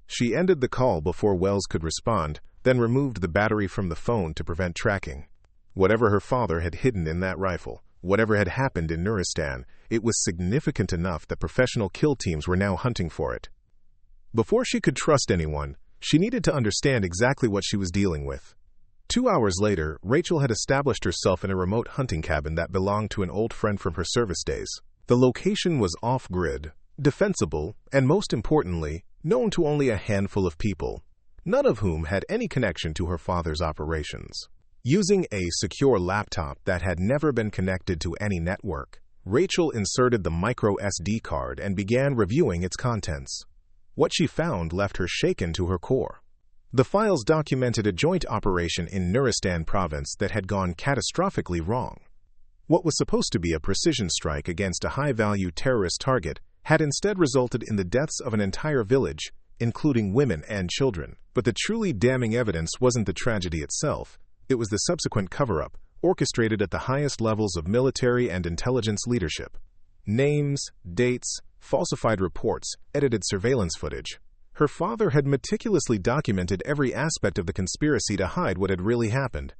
She ended the call before Wells could respond, then removed the battery from the phone to prevent tracking. Whatever her father had hidden in that rifle, whatever had happened in Nuristan, it was significant enough that professional kill teams were now hunting for it. Before she could trust anyone, She needed to understand exactly what she was dealing with. 2 hours later, Rachel had established herself in a remote hunting cabin that belonged to an old friend from her service days. The location was off-grid, defensible, and most importantly, known to only a handful of people, none of whom had any connection to her father's operations. Using a secure laptop that had never been connected to any network, Rachel inserted the micro SD card and began reviewing its contents. What she found left her shaken to her core. The files documented a joint operation in Nuristan province that had gone catastrophically wrong. What was supposed to be a precision strike against a high-value terrorist target had instead resulted in the deaths of an entire village, including women and children. But the truly damning evidence wasn't the tragedy itself, it was the subsequent cover-up, orchestrated at the highest levels of military and intelligence leadership. Names, dates, falsified reports, edited surveillance footage. Her father had meticulously documented every aspect of the conspiracy to hide what had really happened.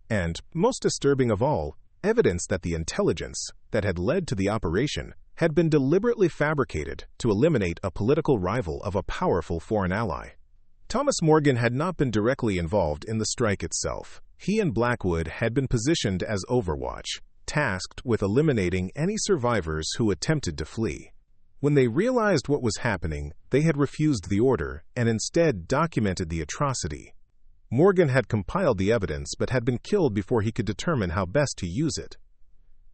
And, most disturbing of all, evidence that the intelligence that had led to the operation had been deliberately fabricated to eliminate a political rival of a powerful foreign ally. Thomas Morgan had not been directly involved in the strike itself. He and Blackwood had been positioned as Overwatch, tasked with eliminating any survivors who attempted to flee. When they realized what was happening, they had refused the order and instead documented the atrocity. Morgan had compiled the evidence but had been killed before he could determine how best to use it.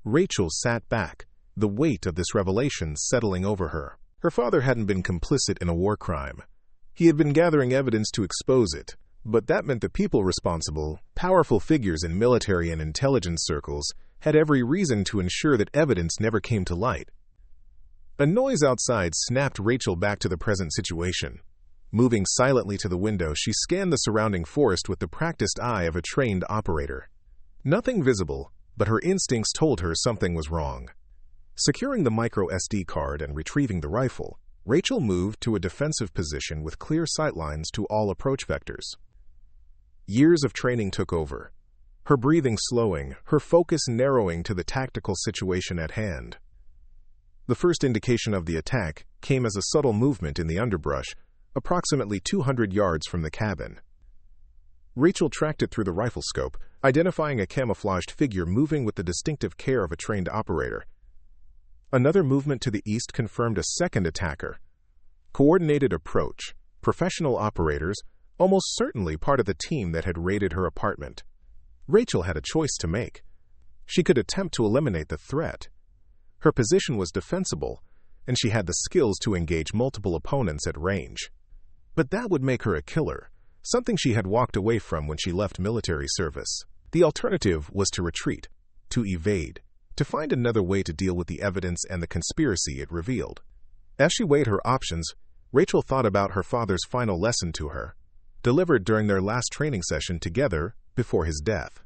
Rachel sat back, the weight of this revelation settling over her. Her father hadn't been complicit in a war crime. He had been gathering evidence to expose it, but that meant the people responsible, powerful figures in military and intelligence circles, had every reason to ensure that evidence never came to light. A noise outside snapped Rachel back to the present situation. Moving silently to the window, she scanned the surrounding forest with the practiced eye of a trained operator. Nothing visible, but her instincts told her something was wrong. Securing the micro SD card and retrieving the rifle, Rachel moved to a defensive position with clear sightlines to all approach vectors. Years of training took over, her breathing slowing, her focus narrowing to the tactical situation at hand. The first indication of the attack came as a subtle movement in the underbrush, approximately 200 yards from the cabin. Rachel tracked it through the rifle scope, identifying a camouflaged figure moving with the distinctive care of a trained operator. Another movement to the east confirmed a second attacker. Coordinated approach, professional operators, almost certainly part of the team that had raided her apartment. Rachel had a choice to make. She could attempt to eliminate the threat. Her position was defensible, and she had the skills to engage multiple opponents at range. But that would make her a killer, something she had walked away from when she left military service. The alternative was to retreat, to evade, to find another way to deal with the evidence and the conspiracy it revealed. As she weighed her options, Rachel thought about her father's final lesson to her, delivered during their last training session together before his death.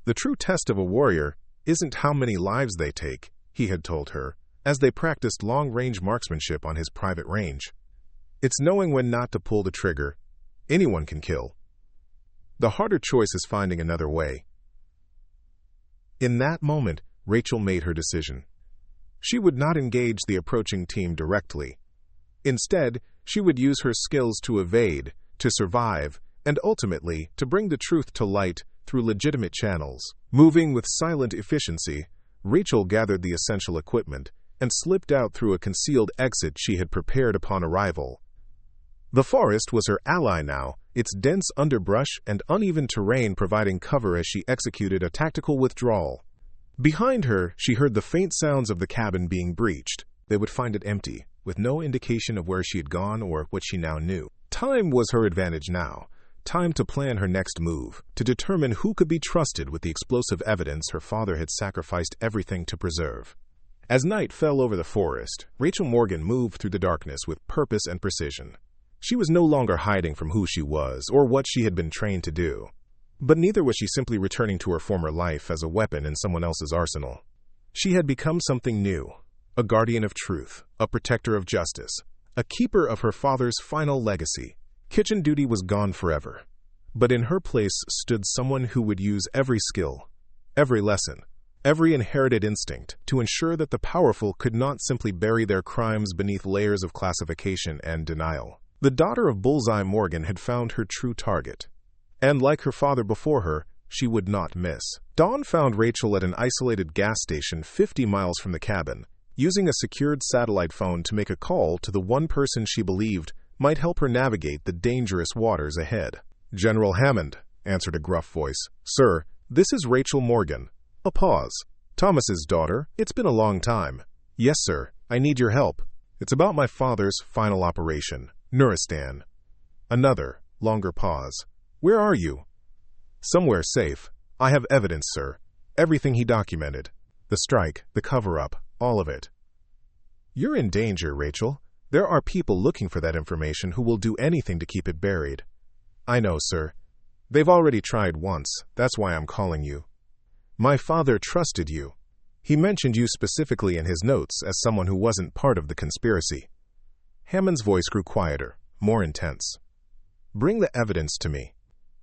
The true test of a warrior isn't how many lives they take, he had told her, as they practiced long-range marksmanship on his private range. It's knowing when not to pull the trigger. Anyone can kill. The harder choice is finding another way. In that moment, Rachel made her decision. She would not engage the approaching team directly. Instead, she would use her skills to evade, to survive, and ultimately to bring the truth to light through legitimate channels. Moving with silent efficiency, Rachel gathered the essential equipment and slipped out through a concealed exit she had prepared upon arrival. The forest was her ally now, its dense underbrush and uneven terrain providing cover as she executed a tactical withdrawal. Behind her, she heard the faint sounds of the cabin being breached. They would find it empty, with no indication of where she had gone or what she now knew. Time was her advantage now. Time to plan her next move, to determine who could be trusted with the explosive evidence her father had sacrificed everything to preserve. As night fell over the forest, Rachel Morgan moved through the darkness with purpose and precision. She was no longer hiding from who she was or what she had been trained to do. But neither was she simply returning to her former life as a weapon in someone else's arsenal. She had become something new, a guardian of truth, a protector of justice, a keeper of her father's final legacy. Kitchen duty was gone forever, but in her place stood someone who would use every skill, every lesson, every inherited instinct to ensure that the powerful could not simply bury their crimes beneath layers of classification and denial. The daughter of Bullseye Morgan had found her true target. And like her father before her, she would not miss. Dawn found Rachel at an isolated gas station 50 miles from the cabin, using a secured satellite phone to make a call to the one person she believed might help her navigate the dangerous waters ahead. "General Hammond," answered a gruff voice. "Sir, this is Rachel Morgan." A pause. "Thomas's daughter, it's been a long time." "Yes, sir, I need your help. It's about my father's final operation, Nuristan." Another, longer pause. "Where are you?" "Somewhere safe. I have evidence, sir. Everything he documented. The strike, the cover-up, all of it." "You're in danger, Rachel. There are people looking for that information who will do anything to keep it buried." "I know, sir. They've already tried once. That's why I'm calling you. My father trusted you. He mentioned you specifically in his notes as someone who wasn't part of the conspiracy." Hammond's voice grew quieter, more intense. "Bring the evidence to me.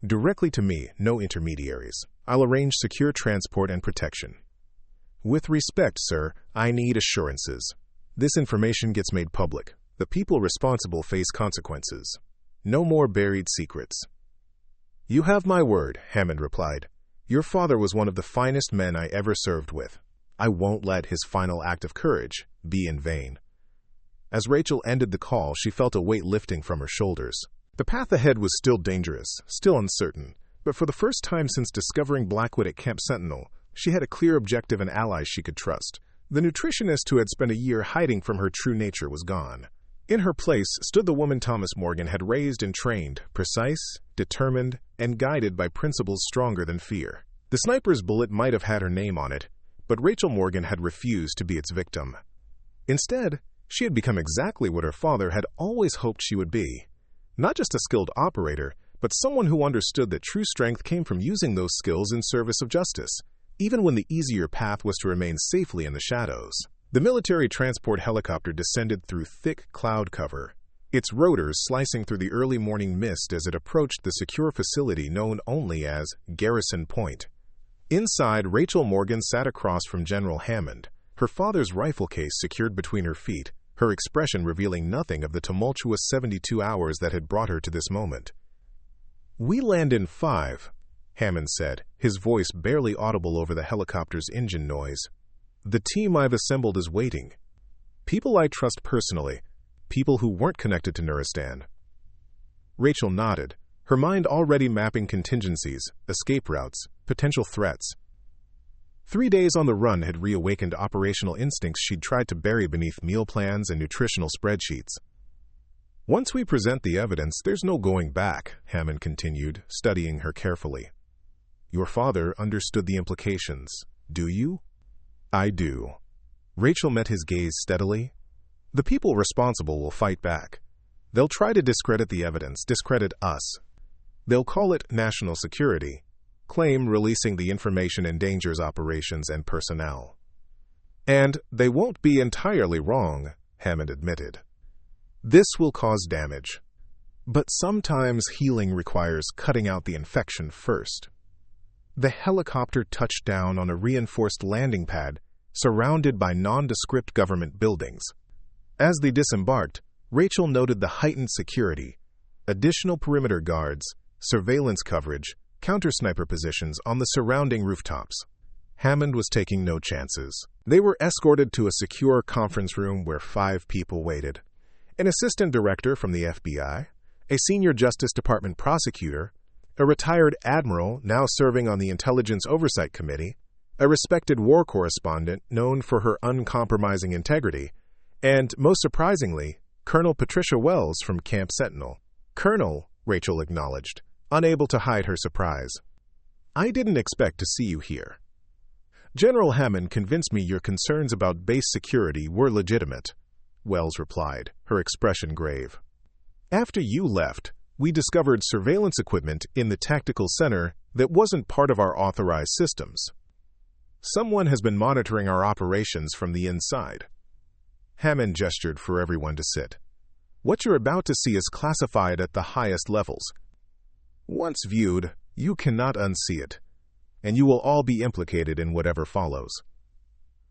Directly to me, no intermediaries. I'll arrange secure transport and protection. With respect, sir, I need assurances. This information gets made public. The people responsible face consequences. No more buried secrets." "You have my word," Hammond replied. "Your father was one of the finest men I ever served with. I won't let his final act of courage be in vain." As Rachel ended the call, she felt a weight lifting from her shoulders. The path ahead was still dangerous, still uncertain, but for the first time since discovering Blackwood at Camp Sentinel, she had a clear objective and allies she could trust. The nutritionist who had spent a year hiding from her true nature was gone. In her place stood the woman Thomas Morgan had raised and trained, precise, determined, and guided by principles stronger than fear. The sniper's bullet might have had her name on it, but Rachel Morgan had refused to be its victim. Instead, she had become exactly what her father had always hoped she would be. Not just a skilled operator, but someone who understood that true strength came from using those skills in service of justice, even when the easier path was to remain safely in the shadows. The military transport helicopter descended through thick cloud cover, its rotors slicing through the early morning mist as it approached the secure facility known only as Garrison Point. Inside, Rachel Morgan sat across from General Hammond, her father's rifle case secured between her feet, her expression revealing nothing of the tumultuous 72 hours that had brought her to this moment. "We land in 5, Hammond said, his voice barely audible over the helicopter's engine noise. "The team I've assembled is waiting. People I trust personally, people who weren't connected to Nuristan." Rachel nodded, her mind already mapping contingencies, escape routes, potential threats. 3 days on the run had reawakened operational instincts she'd tried to bury beneath meal plans and nutritional spreadsheets. "Once we present the evidence, there's no going back," Hammond continued, studying her carefully. "Your father understood the implications. Do you?" "I do." Rachel met his gaze steadily. "The people responsible will fight back. They'll try to discredit the evidence, discredit us. They'll call it national security, claim releasing the information endangers operations and personnel. And they won't be entirely wrong," Hammond admitted. "This will cause damage. But sometimes healing requires cutting out the infection first." The helicopter touched down on a reinforced landing pad surrounded by nondescript government buildings. As they disembarked, Rachel noted the heightened security, additional perimeter guards, surveillance coverage, counter-sniper positions on the surrounding rooftops. Hammond was taking no chances. They were escorted to a secure conference room where 5 people waited. An assistant director from the FBI, a senior Justice Department prosecutor, a retired admiral now serving on the Intelligence Oversight Committee, a respected war correspondent known for her uncompromising integrity, and, most surprisingly, Colonel Patricia Wells from Camp Sentinel. "Colonel," Rachel acknowledged, unable to hide her surprise. "I didn't expect to see you here. General Hammond convinced me your concerns about base security were legitimate," Wells replied, her expression grave. "After you left, we discovered surveillance equipment in the tactical center that wasn't part of our authorized systems. Someone has been monitoring our operations from the inside." Hammond gestured for everyone to sit. "What you're about to see is classified at the highest levels. Once viewed, you cannot unsee it, and you will all be implicated in whatever follows.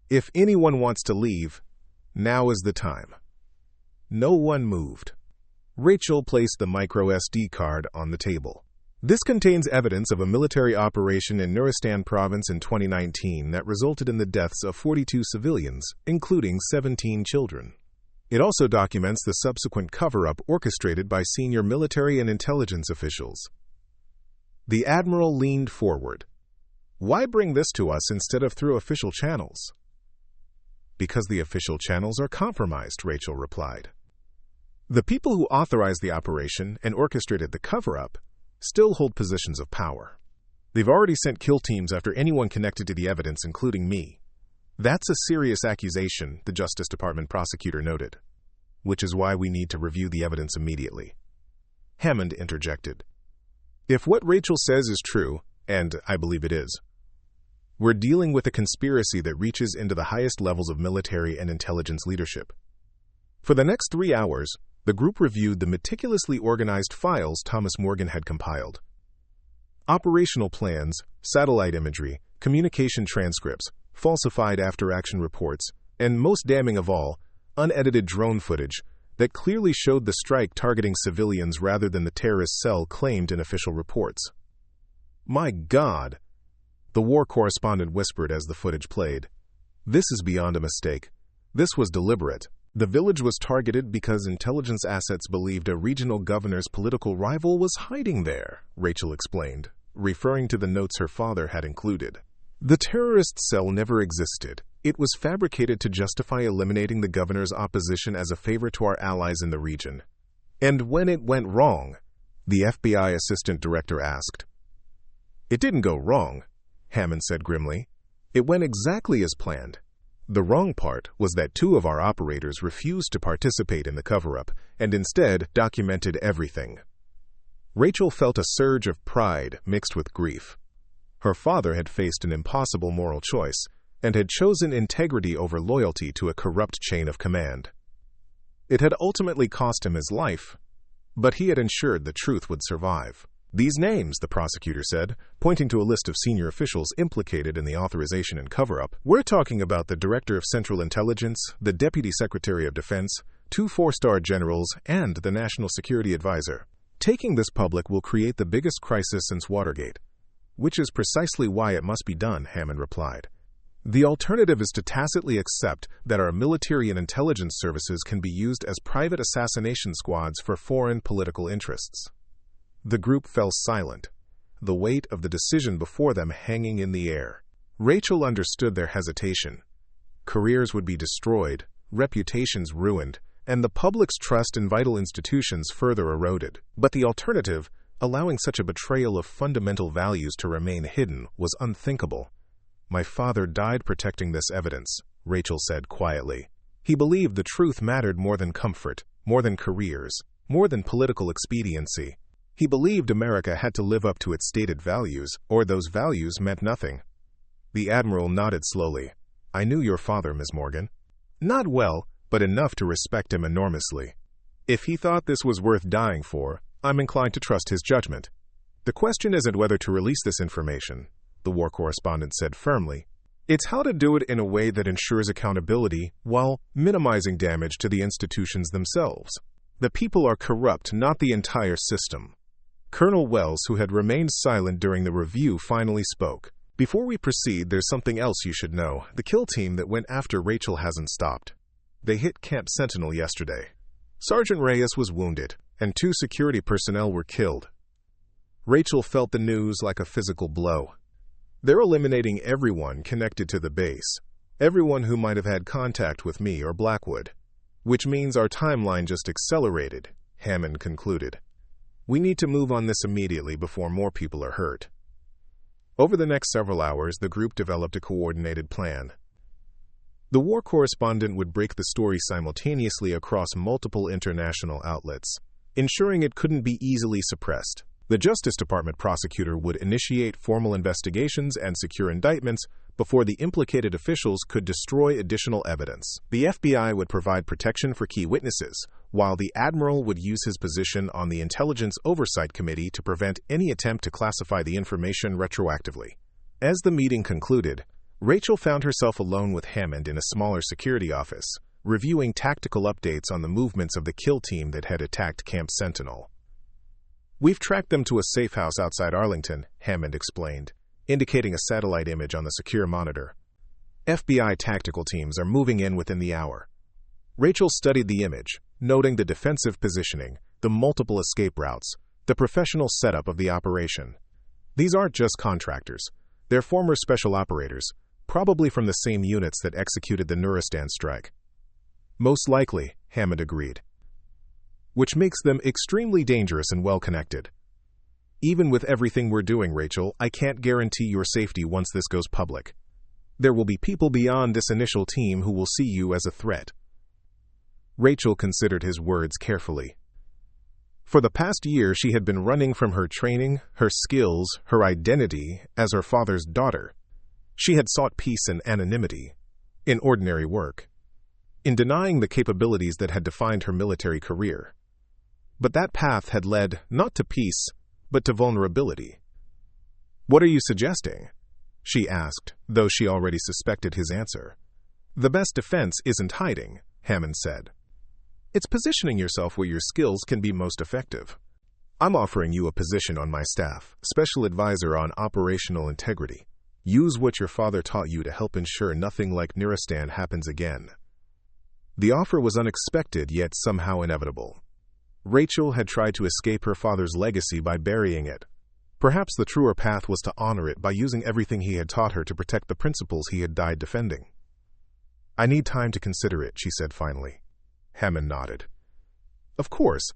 If anyone wants to leave, now is the time." No one moved. Rachel placed the micro SD card on the table. This contains evidence of a military operation in Nuristan province in 2019 that resulted in the deaths of 42 civilians, including 17 children. It also documents the subsequent cover-up orchestrated by senior military and intelligence officials. The admiral leaned forward. Why bring this to us instead of through official channels? Because the official channels are compromised, Rachel replied. The people who authorized the operation and orchestrated the cover-up still hold positions of power. They've already sent kill teams after anyone connected to the evidence, including me. That's a serious accusation, the Justice Department prosecutor noted, which is why we need to review the evidence immediately. Hammond interjected. If what Rachel says is true, and I believe it is, we're dealing with a conspiracy that reaches into the highest levels of military and intelligence leadership. For the next 3 hours, the group reviewed the meticulously organized files Thomas Morgan had compiled. Operational plans, satellite imagery, communication transcripts, falsified after-action reports, and most damning of all, unedited drone footage that clearly showed the strike targeting civilians rather than the terrorist cell claimed in official reports. My God, the war correspondent whispered as the footage played. This is beyond a mistake. This was deliberate. The village was targeted because intelligence assets believed a regional governor's political rival was hiding there, Rachel explained, referring to the notes her father had included. The terrorist cell never existed. It was fabricated to justify eliminating the governor's opposition as a favor to our allies in the region. And when it went wrong, the FBI assistant director asked. It didn't go wrong, Hammond said grimly. It went exactly as planned. The wrong part was that 2 of our operators refused to participate in the cover-up and instead documented everything. Rachel felt a surge of pride mixed with grief. Her father had faced an impossible moral choice and had chosen integrity over loyalty to a corrupt chain of command. It had ultimately cost him his life, but he had ensured the truth would survive. These names, the prosecutor said, pointing to a list of senior officials implicated in the authorization and cover-up. We're talking about the Director of Central Intelligence, the Deputy Secretary of Defense, 2 4-star generals, and the National Security Advisor. Taking this public will create the biggest crisis since Watergate, which is precisely why it must be done, Hammond replied. The alternative is to tacitly accept that our military and intelligence services can be used as private assassination squads for foreign political interests. The group fell silent, the weight of the decision before them hanging in the air. Rachel understood their hesitation. Careers would be destroyed, reputations ruined, and the public's trust in vital institutions further eroded. But the alternative, allowing such a betrayal of fundamental values to remain hidden, was unthinkable. My father died protecting this evidence, Rachel said quietly. He believed the truth mattered more than comfort, more than careers, more than political expediency. He believed America had to live up to its stated values, or those values meant nothing. The admiral nodded slowly. I knew your father, Miss Morgan. Not well, but enough to respect him enormously. If he thought this was worth dying for, I'm inclined to trust his judgment. The question isn't whether to release this information, the war correspondent said firmly. It's how to do it in a way that ensures accountability while minimizing damage to the institutions themselves. The people are corrupt, not the entire system. Colonel Wells, who had remained silent during the review, finally spoke. Before we proceed, there's something else you should know. The kill team that went after Rachel hasn't stopped. They hit Camp Sentinel yesterday. Sergeant Reyes was wounded, and 2 security personnel were killed. Rachel felt the news like a physical blow. They're eliminating everyone connected to the base, everyone who might have had contact with me or Blackwood, which means our timeline just accelerated, Hammond concluded. We need to move on this immediately before more people are hurt. Over the next several hours, the group developed a coordinated plan. The war correspondent would break the story simultaneously across multiple international outlets, ensuring it couldn't be easily suppressed. The Justice Department prosecutor would initiate formal investigations and secure indictments before the implicated officials could destroy additional evidence. The FBI would provide protection for key witnesses, while the admiral would use his position on the Intelligence Oversight Committee to prevent any attempt to classify the information retroactively. As the meeting concluded, Rachel found herself alone with Hammond in a smaller security office, reviewing tactical updates on the movements of the kill team that had attacked Camp Sentinel. "We've tracked them to a safe house outside Arlington," Hammond explained, indicating a satellite image on the secure monitor. "FBI tactical teams are moving in within the hour." Rachel studied the image, noting the defensive positioning, the multiple escape routes, the professional setup of the operation. These aren't just contractors. They're former special operators, probably from the same units that executed the Nuristan strike. "Most likely," Hammond agreed. "Which makes them extremely dangerous and well-connected. Even with everything we're doing, Rachel, I can't guarantee your safety once this goes public. There will be people beyond this initial team who will see you as a threat." Rachel considered his words carefully. For the past year, she had been running from her training, her skills, her identity as her father's daughter. She had sought peace and anonymity, in ordinary work, in denying the capabilities that had defined her military career. But that path had led not to peace, but to vulnerability. "What are you suggesting?" she asked, though she already suspected his answer. "The best defense isn't hiding," Hammond said. "It's positioning yourself where your skills can be most effective. I'm offering you a position on my staff, Special Advisor on Operational Integrity. Use what your father taught you to help ensure nothing like Nuristan happens again." The offer was unexpected, yet somehow inevitable. Rachel had tried to escape her father's legacy by burying it. Perhaps the truer path was to honor it by using everything he had taught her to protect the principles he had died defending. "I need time to consider it," she said finally. Hammond nodded. "Of course,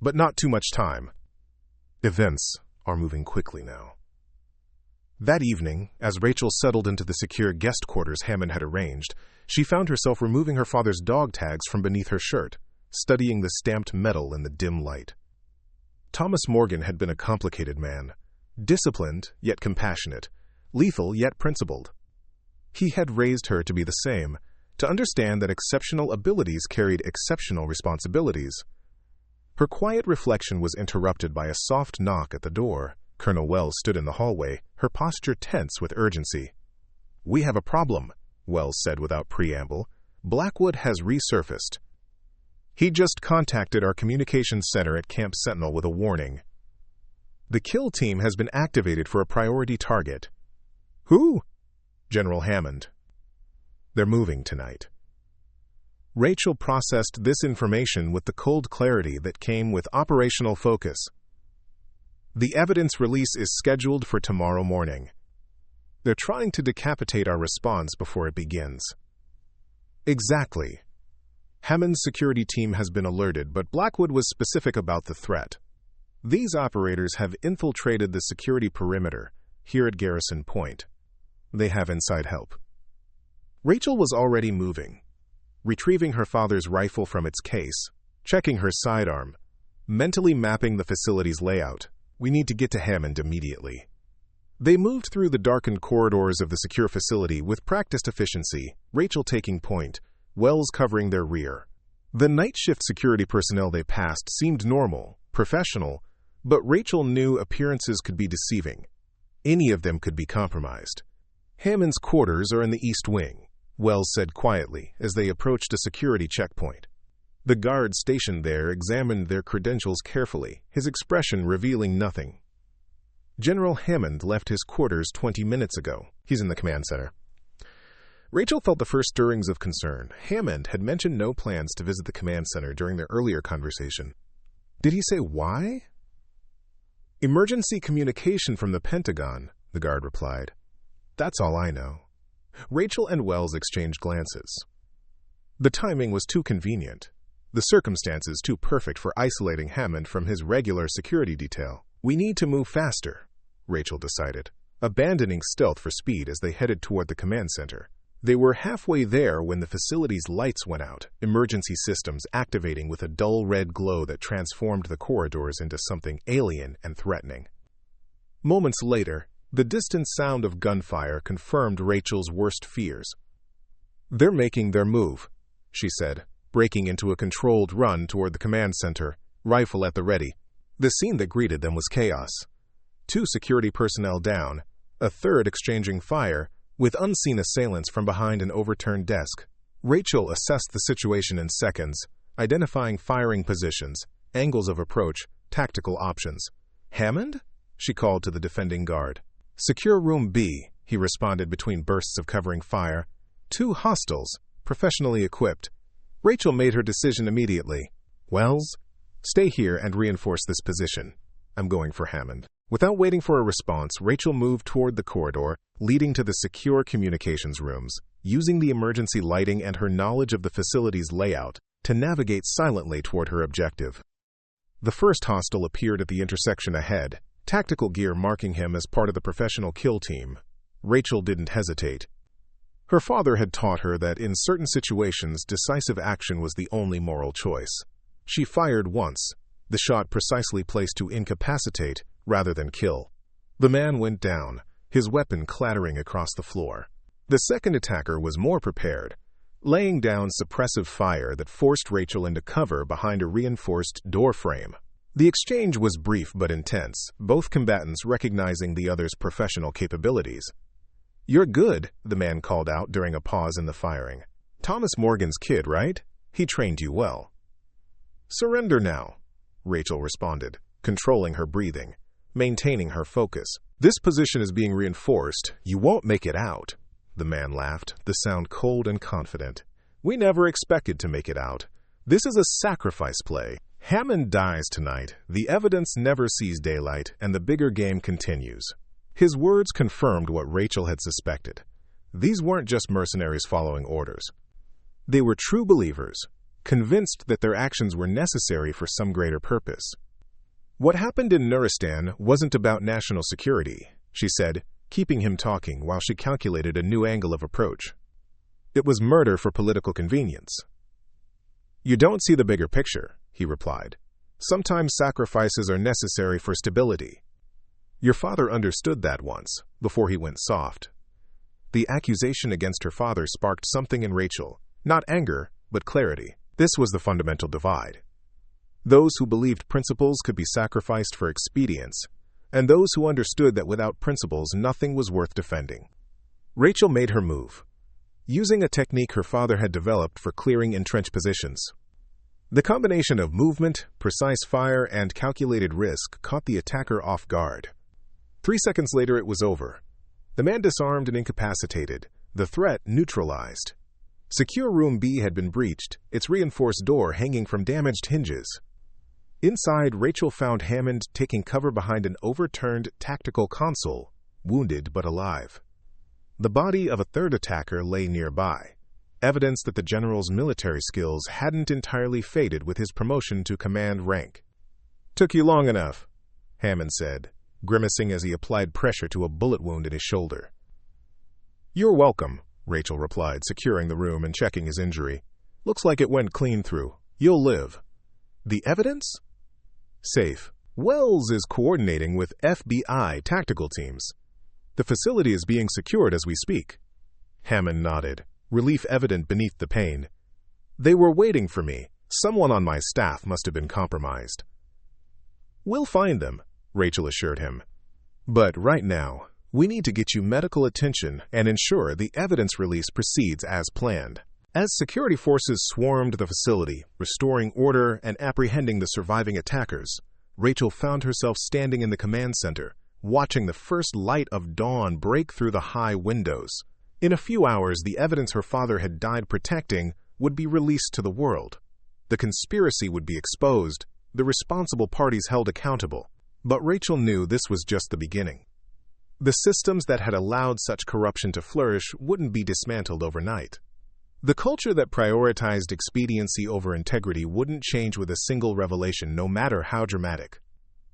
but not too much time. Events are moving quickly now." That evening, as Rachel settled into the secure guest quarters Hammond had arranged, she found herself removing her father's dog tags from beneath her shirt, studying the stamped metal in the dim light. Thomas Morgan had been a complicated man, disciplined yet compassionate, lethal yet principled. He had raised her to be the same, to understand that exceptional abilities carried exceptional responsibilities. Her quiet reflection was interrupted by a soft knock at the door. Colonel Wells stood in the hallway, her posture tense with urgency. "We have a problem," Wells said without preamble. "Blackwood has resurfaced. He just contacted our communications center at Camp Sentinel with a warning. The kill team has been activated for a priority target." "Who?" "General Hammond. They're moving tonight." Rachel processed this information with the cold clarity that came with operational focus. "The evidence release is scheduled for tomorrow morning. They're trying to decapitate our response before it begins." "Exactly. Hammond's security team has been alerted, but Blackwood was specific about the threat. These operators have infiltrated the security perimeter here at Garrison Point. They have inside help." Rachel was already moving, retrieving her father's rifle from its case, checking her sidearm, mentally mapping the facility's layout. "We need to get to Hammond immediately." They moved through the darkened corridors of the secure facility with practiced efficiency, Rachel taking point, Wells covering their rear. The night shift security personnel they passed seemed normal, professional, but Rachel knew appearances could be deceiving. Any of them could be compromised. "Hammond's quarters are in the East Wing," Wells said quietly as they approached a security checkpoint. The guard stationed there examined their credentials carefully, his expression revealing nothing. "General Hammond left his quarters 20 minutes ago. He's in the command center." Rachel felt the first stirrings of concern. Hammond had mentioned no plans to visit the command center during their earlier conversation. Did he say why? "Emergency communication from the Pentagon," the guard replied. "That's all I know." Rachel and Wells exchanged glances. The timing was too convenient. The circumstances too perfect for isolating Hammond from his regular security detail. "We need to move faster," Rachel decided, abandoning stealth for speed as they headed toward the command center. They were halfway there when the facility's lights went out, emergency systems activating with a dull red glow that transformed the corridors into something alien and threatening. Moments later, the distant sound of gunfire confirmed Rachel's worst fears. "They're making their move," she said, breaking into a controlled run toward the command center, rifle at the ready. The scene that greeted them was chaos. 2 security personnel down, a third exchanging fire, with unseen assailants from behind an overturned desk. Rachel assessed the situation in seconds, identifying firing positions, angles of approach, tactical options. "Hammond?" she called to the defending guard. "Secure room B," he responded between bursts of covering fire. "2 hostiles, professionally equipped." Rachel made her decision immediately. "Wells, stay here and reinforce this position. I'm going for Hammond." Without waiting for a response, Rachel moved toward the corridor leading to the secure communications rooms, using the emergency lighting and her knowledge of the facility's layout to navigate silently toward her objective. The first hostile appeared at the intersection ahead, tactical gear marking him as part of the professional kill team. Rachel didn't hesitate. Her father had taught her that in certain situations, decisive action was the only moral choice. She fired once, the shot precisely placed to incapacitate rather than kill. The man went down, his weapon clattering across the floor. The second attacker was more prepared, laying down suppressive fire that forced Rachel into cover behind a reinforced door frame. The exchange was brief but intense, both combatants recognizing the other's professional capabilities. "You're good," the man called out during a pause in the firing. "Thomas Morgan's kid, right? He trained you well." "Surrender now," Rachel responded, controlling her breathing, maintaining her focus. "This position is being reinforced. You won't make it out." The man laughed, the sound cold and confident. "We never expected to make it out. This is a sacrifice play. Hammond dies tonight, the evidence never sees daylight, and the bigger game continues." His words confirmed what Rachel had suspected. These weren't just mercenaries following orders. They were true believers, convinced that their actions were necessary for some greater purpose. "What happened in Nuristan wasn't about national security," she said, keeping him talking while she calculated a new angle of approach. "It was murder for political convenience." "You don't see the bigger picture," he replied. "Sometimes sacrifices are necessary for stability. Your father understood that once, before he went soft." The accusation against her father sparked something in Rachel, not anger, but clarity. This was the fundamental divide. Those who believed principles could be sacrificed for expedience, and those who understood that without principles nothing was worth defending. Rachel made her move, using a technique her father had developed for clearing entrenched positions. The combination of movement, precise fire, and calculated risk caught the attacker off guard. 3 seconds later it was over. The man disarmed and incapacitated, the threat neutralized. Secure Room B had been breached, its reinforced door hanging from damaged hinges. Inside, Rachel found Hammond taking cover behind an overturned tactical console, wounded but alive. The body of a third attacker lay nearby, evidence that the general's military skills hadn't entirely faded with his promotion to command rank. "Took you long enough," Hammond said, grimacing as he applied pressure to a bullet wound in his shoulder. "You're welcome," Rachel replied, securing the room and checking his injury. "Looks like it went clean through. You'll live." "The evidence?" "Safe. Wells is coordinating with FBI tactical teams. The facility is being secured as we speak." Hammond nodded, relief evident beneath the pain. "They were waiting for me. Someone on my staff must have been compromised." "We'll find them," Rachel assured him. "But right now, we need to get you medical attention and ensure the evidence release proceeds as planned." As security forces swarmed the facility, restoring order and apprehending the surviving attackers, Rachel found herself standing in the command center, watching the first light of dawn break through the high windows. In a few hours, the evidence her father had died protecting would be released to the world. The conspiracy would be exposed, the responsible parties held accountable. But Rachel knew this was just the beginning. The systems that had allowed such corruption to flourish wouldn't be dismantled overnight. The culture that prioritized expediency over integrity wouldn't change with a single revelation, no matter how dramatic.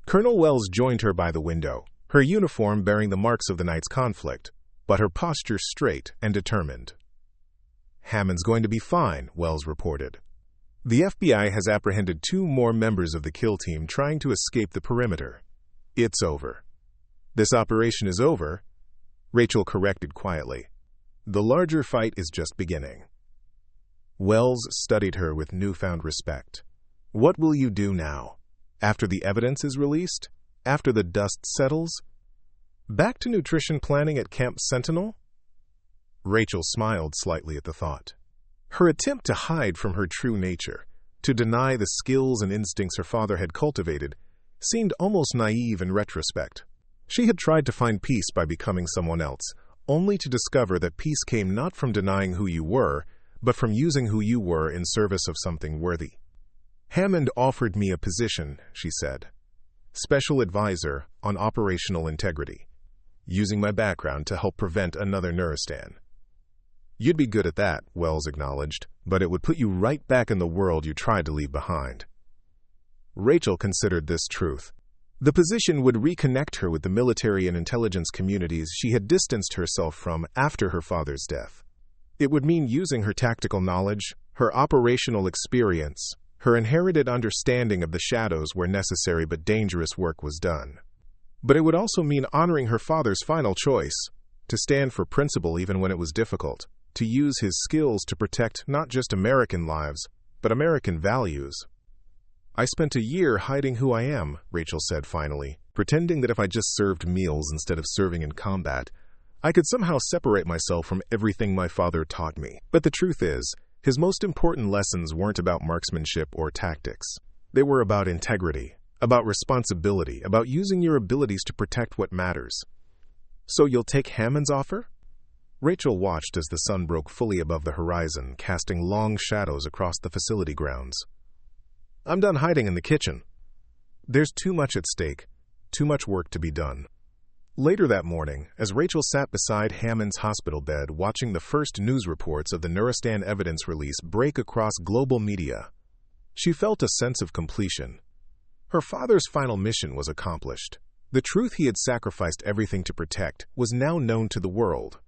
Colonel Wells joined her by the window, her uniform bearing the marks of the night's conflict, but her posture straight and determined. "Hammond's going to be fine," Wells reported. "The FBI has apprehended 2 more members of the kill team trying to escape the perimeter. It's over." "This operation is over," Rachel corrected quietly. "The larger fight is just beginning." Wells studied her with newfound respect. "What will you do now? After the evidence is released? After the dust settles? Back to nutrition planning at Camp Sentinel?" Rachel smiled slightly at the thought. Her attempt to hide from her true nature, to deny the skills and instincts her father had cultivated, seemed almost naive in retrospect. She had tried to find peace by becoming someone else, only to discover that peace came not from denying who you were, but from using who you were in service of something worthy. "Hammond offered me a position," she said. "Special advisor on operational integrity, using my background to help prevent another Nuristan." "You'd be good at that," Wells acknowledged, "but it would put you right back in the world you tried to leave behind." Rachel considered this truth. The position would reconnect her with the military and intelligence communities she had distanced herself from after her father's death. It would mean using her tactical knowledge, her operational experience, her inherited understanding of the shadows where necessary but dangerous work was done. But it would also mean honoring her father's final choice, to stand for principle even when it was difficult, to use his skills to protect not just American lives, but American values. "I spent a year hiding who I am," Rachel said finally, "pretending that if I just served meals instead of serving in combat, I could somehow separate myself from everything my father taught me. But the truth is, his most important lessons weren't about marksmanship or tactics. They were about integrity, about responsibility, about using your abilities to protect what matters." "So you'll take Hammond's offer?" Rachel watched as the sun broke fully above the horizon, casting long shadows across the facility grounds. "I'm done hiding in the kitchen. There's too much at stake, too much work to be done." Later that morning, as Rachel sat beside Hammond's hospital bed watching the first news reports of the Nuristan evidence release break across global media, she felt a sense of completion. Her father's final mission was accomplished. The truth he had sacrificed everything to protect was now known to the world.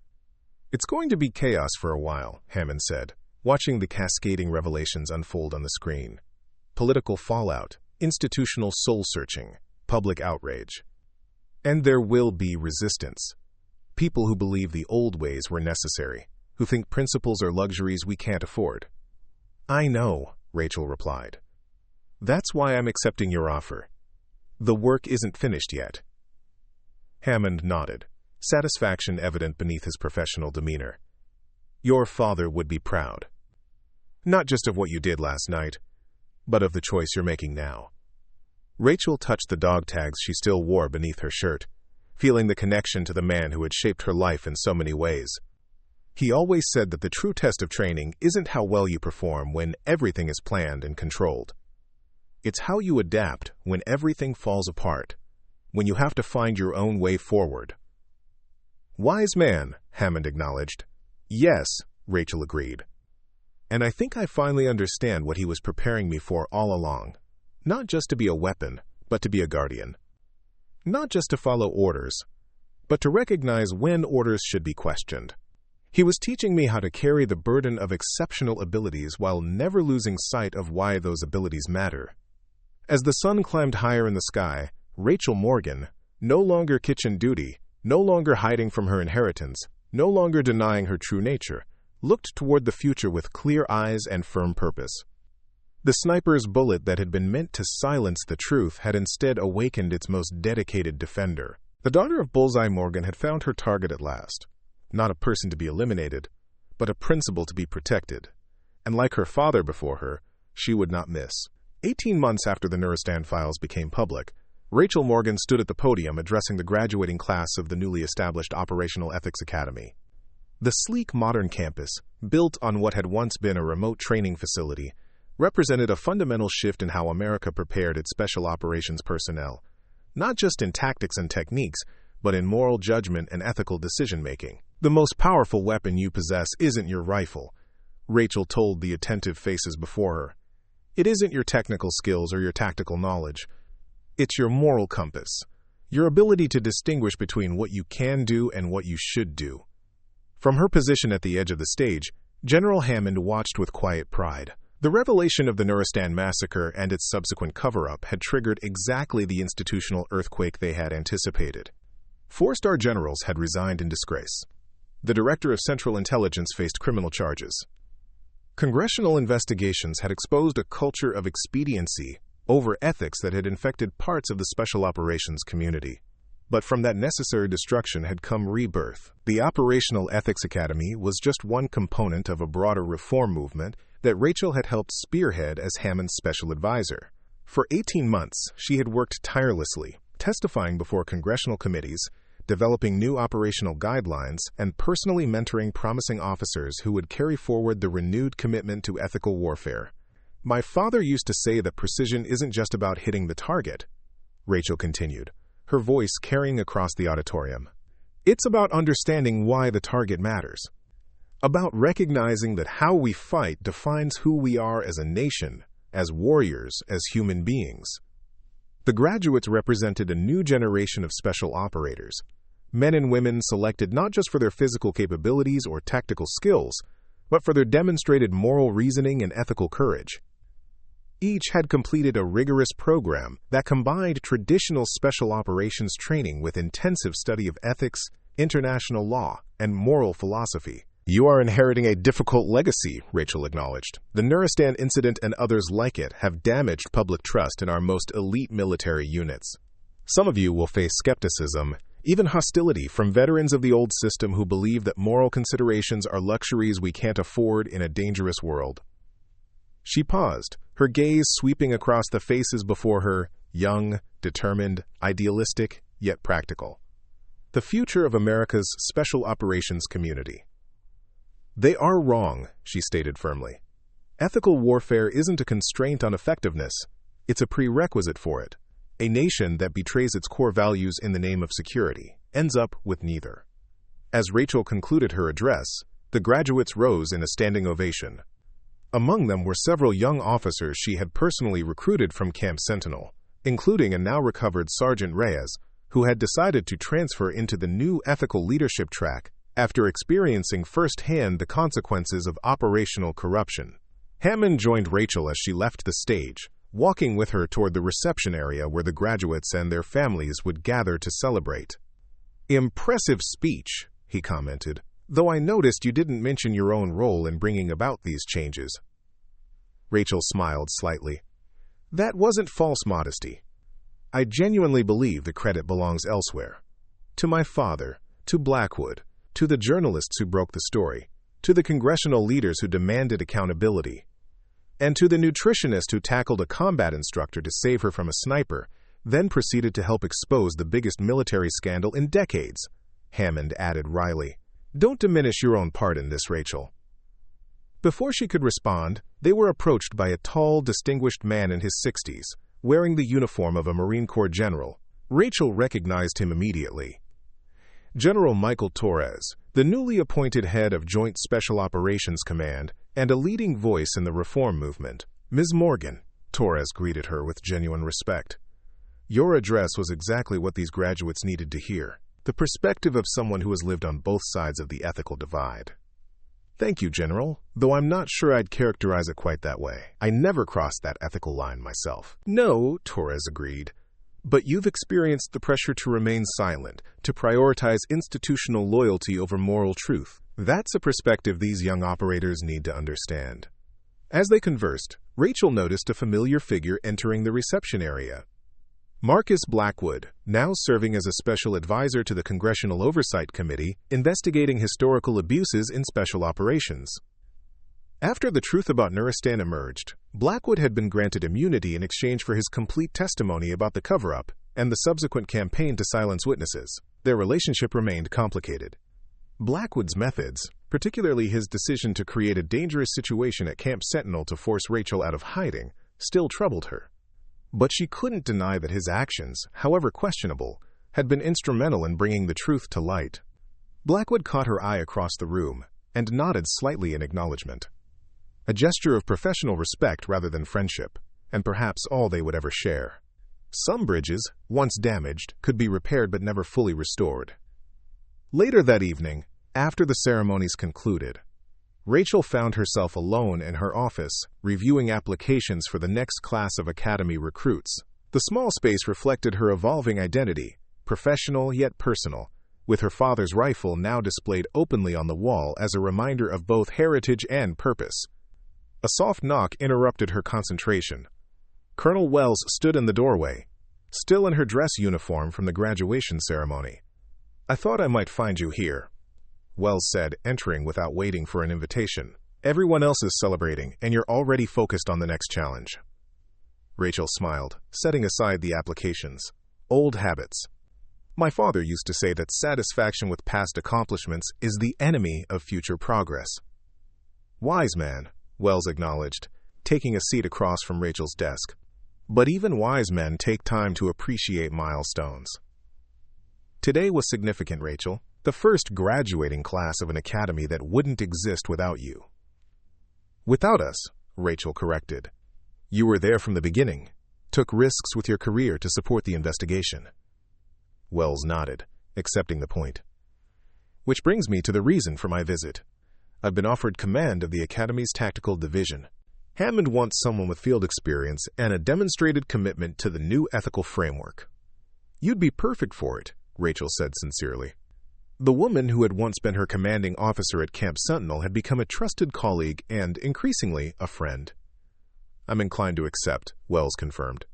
"It's going to be chaos for a while," Hammond said, watching the cascading revelations unfold on the screen. Political fallout, institutional soul-searching, public outrage. And there will be resistance. People who believe the old ways were necessary, who think principles are luxuries we can't afford. "I know," Rachel replied. "That's why I'm accepting your offer. The work isn't finished yet." Hammond nodded, satisfaction evident beneath his professional demeanor. "Your father would be proud. Not just of what you did last night, but of the choice you're making now." Rachel touched the dog tags she still wore beneath her shirt, feeling the connection to the man who had shaped her life in so many ways. He always said that the true test of training isn't how well you perform when everything is planned and controlled. It's how you adapt when everything falls apart, when you have to find your own way forward. "Wise man," Hammond acknowledged. "Yes," Rachel agreed. "And I think I finally understand what he was preparing me for all along. Not just to be a weapon, but to be a guardian. Not just to follow orders, but to recognize when orders should be questioned. He was teaching me how to carry the burden of exceptional abilities while never losing sight of why those abilities matter." As the sun climbed higher in the sky, Rachel Morgan, no longer kitchen duty, no longer hiding from her inheritance, no longer denying her true nature, looked toward the future with clear eyes and firm purpose. The sniper's bullet that had been meant to silence the truth had instead awakened its most dedicated defender. The daughter of Bullseye Morgan had found her target at last. Not a person to be eliminated, but a principle to be protected. And like her father before her, she would not miss. 18 months after the Nuristan files became public, Rachel Morgan stood at the podium addressing the graduating class of the newly established Operational Ethics Academy. The sleek modern campus, built on what had once been a remote training facility, represented a fundamental shift in how America prepared its special operations personnel, not just in tactics and techniques, but in moral judgment and ethical decision-making. "The most powerful weapon you possess isn't your rifle," Rachel told the attentive faces before her. "It isn't your technical skills or your tactical knowledge. It's your moral compass, your ability to distinguish between what you can do and what you should do." From her position at the edge of the stage, General Hammond watched with quiet pride. The revelation of the Nuristan massacre and its subsequent cover-up had triggered exactly the institutional earthquake they had anticipated. 4-star generals had resigned in disgrace. The director of Central Intelligence faced criminal charges. Congressional investigations had exposed a culture of expediency over ethics that had infected parts of the special operations community. But from that necessary destruction had come rebirth. The Operational Ethics Academy was just one component of a broader reform movement that Rachel had helped spearhead as Hammond's special advisor. For 18 months, she had worked tirelessly, testifying before congressional committees, developing new operational guidelines, and personally mentoring promising officers who would carry forward the renewed commitment to ethical warfare. "My father used to say that precision isn't just about hitting the target," Rachel continued, her voice carrying across the auditorium. "It's about understanding why the target matters. About recognizing that how we fight defines who we are as a nation, as warriors, as human beings." The graduates represented a new generation of special operators, men and women selected not just for their physical capabilities or tactical skills, but for their demonstrated moral reasoning and ethical courage. Each had completed a rigorous program that combined traditional special operations training with intensive study of ethics, international law, and moral philosophy. "You are inheriting a difficult legacy," Rachel acknowledged. "The Nuristan incident and others like it have damaged public trust in our most elite military units. Some of you will face skepticism, even hostility from veterans of the old system who believe that moral considerations are luxuries we can't afford in a dangerous world." She paused, her gaze sweeping across the faces before her, young, determined, idealistic, yet practical. The future of America's special operations community. "They are wrong," she stated firmly. "Ethical warfare isn't a constraint on effectiveness, it's a prerequisite for it. A nation that betrays its core values in the name of security ends up with neither." As Rachel concluded her address, the graduates rose in a standing ovation. Among them were several young officers she had personally recruited from Camp Sentinel, including a now-recovered Sergeant Reyes, who had decided to transfer into the new ethical leadership track after experiencing firsthand the consequences of operational corruption. Hammond joined Rachel as she left the stage, walking with her toward the reception area where the graduates and their families would gather to celebrate. "Impressive speech," he commented, "though I noticed you didn't mention your own role in bringing about these changes." Rachel smiled slightly. "That wasn't false modesty. I genuinely believe the credit belongs elsewhere. To my father, to Blackwood, to the journalists who broke the story, to the congressional leaders who demanded accountability, and to the nutritionist who tackled a combat instructor to save her from a sniper, then proceeded to help expose the biggest military scandal in decades," Hammond added wryly. "Don't diminish your own part in this, Rachel." Before she could respond, they were approached by a tall, distinguished man in his 60s, wearing the uniform of a Marine Corps general. Rachel recognized him immediately. General Michael Torres, the newly appointed head of Joint Special Operations Command and a leading voice in the reform movement. "Ms. Morgan," Torres greeted her with genuine respect. "Your address was exactly what these graduates needed to hear. The perspective of someone who has lived on both sides of the ethical divide." "Thank you, General, though I'm not sure I'd characterize it quite that way. I never crossed that ethical line myself." "No," Torres agreed, "but you've experienced the pressure to remain silent, to prioritize institutional loyalty over moral truth. That's a perspective these young operators need to understand." As they conversed, Rachel noticed a familiar figure entering the reception area. Marcus Blackwood, now serving as a special advisor to the Congressional Oversight Committee, investigating historical abuses in special operations. After the truth about Nuristan emerged, Blackwood had been granted immunity in exchange for his complete testimony about the cover-up and the subsequent campaign to silence witnesses. Their relationship remained complicated. Blackwood's methods, particularly his decision to create a dangerous situation at Camp Sentinel to force Rachel out of hiding, still troubled her. But she couldn't deny that his actions, however questionable, had been instrumental in bringing the truth to light. Blackwood caught her eye across the room and nodded slightly in acknowledgement. A gesture of professional respect rather than friendship, and perhaps all they would ever share. Some bridges, once damaged, could be repaired but never fully restored. Later that evening, after the ceremonies concluded, Rachel found herself alone in her office, reviewing applications for the next class of academy recruits. The small space reflected her evolving identity, professional yet personal, with her father's rifle now displayed openly on the wall as a reminder of both heritage and purpose. A soft knock interrupted her concentration. Colonel Wells stood in the doorway. still in her dress uniform from the graduation ceremony. "I thought I might find you here," Wells said, entering without waiting for an invitation. "Everyone else is celebrating, and you're already focused on the next challenge." Rachel smiled, setting aside the applications. Old habits. "My father used to say that satisfaction with past accomplishments is the enemy of future progress." "Wise man," Wells acknowledged, taking a seat across from Rachel's desk. "But even wise men take time to appreciate milestones." "Today was significant, Rachel. The first graduating class of an academy that wouldn't exist without you." "Without us," Rachel corrected. "You were there from the beginning, took risks with your career to support the investigation." Wells nodded, accepting the point. "Which brings me to the reason for my visit. I've been offered command of the Academy's tactical division. Hammond wants someone with field experience and a demonstrated commitment to the new ethical framework." "You'd be perfect for it," Rachel said sincerely. The woman who had once been her commanding officer at Camp Sentinel had become a trusted colleague and, increasingly, a friend. "I'm inclined to accept," Wells confirmed.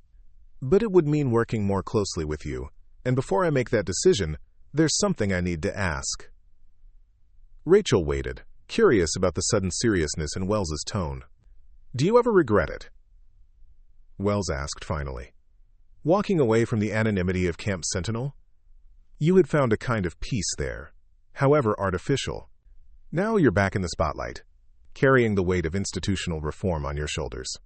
"But it would mean working more closely with you, and before I make that decision, there's something I need to ask." Rachel waited, curious about the sudden seriousness in Wells's tone. "Do you ever regret it?" Wells asked finally. "Walking away from the anonymity of Camp Sentinel? You had found a kind of peace there, however artificial. Now you're back in the spotlight, carrying the weight of institutional reform on your shoulders."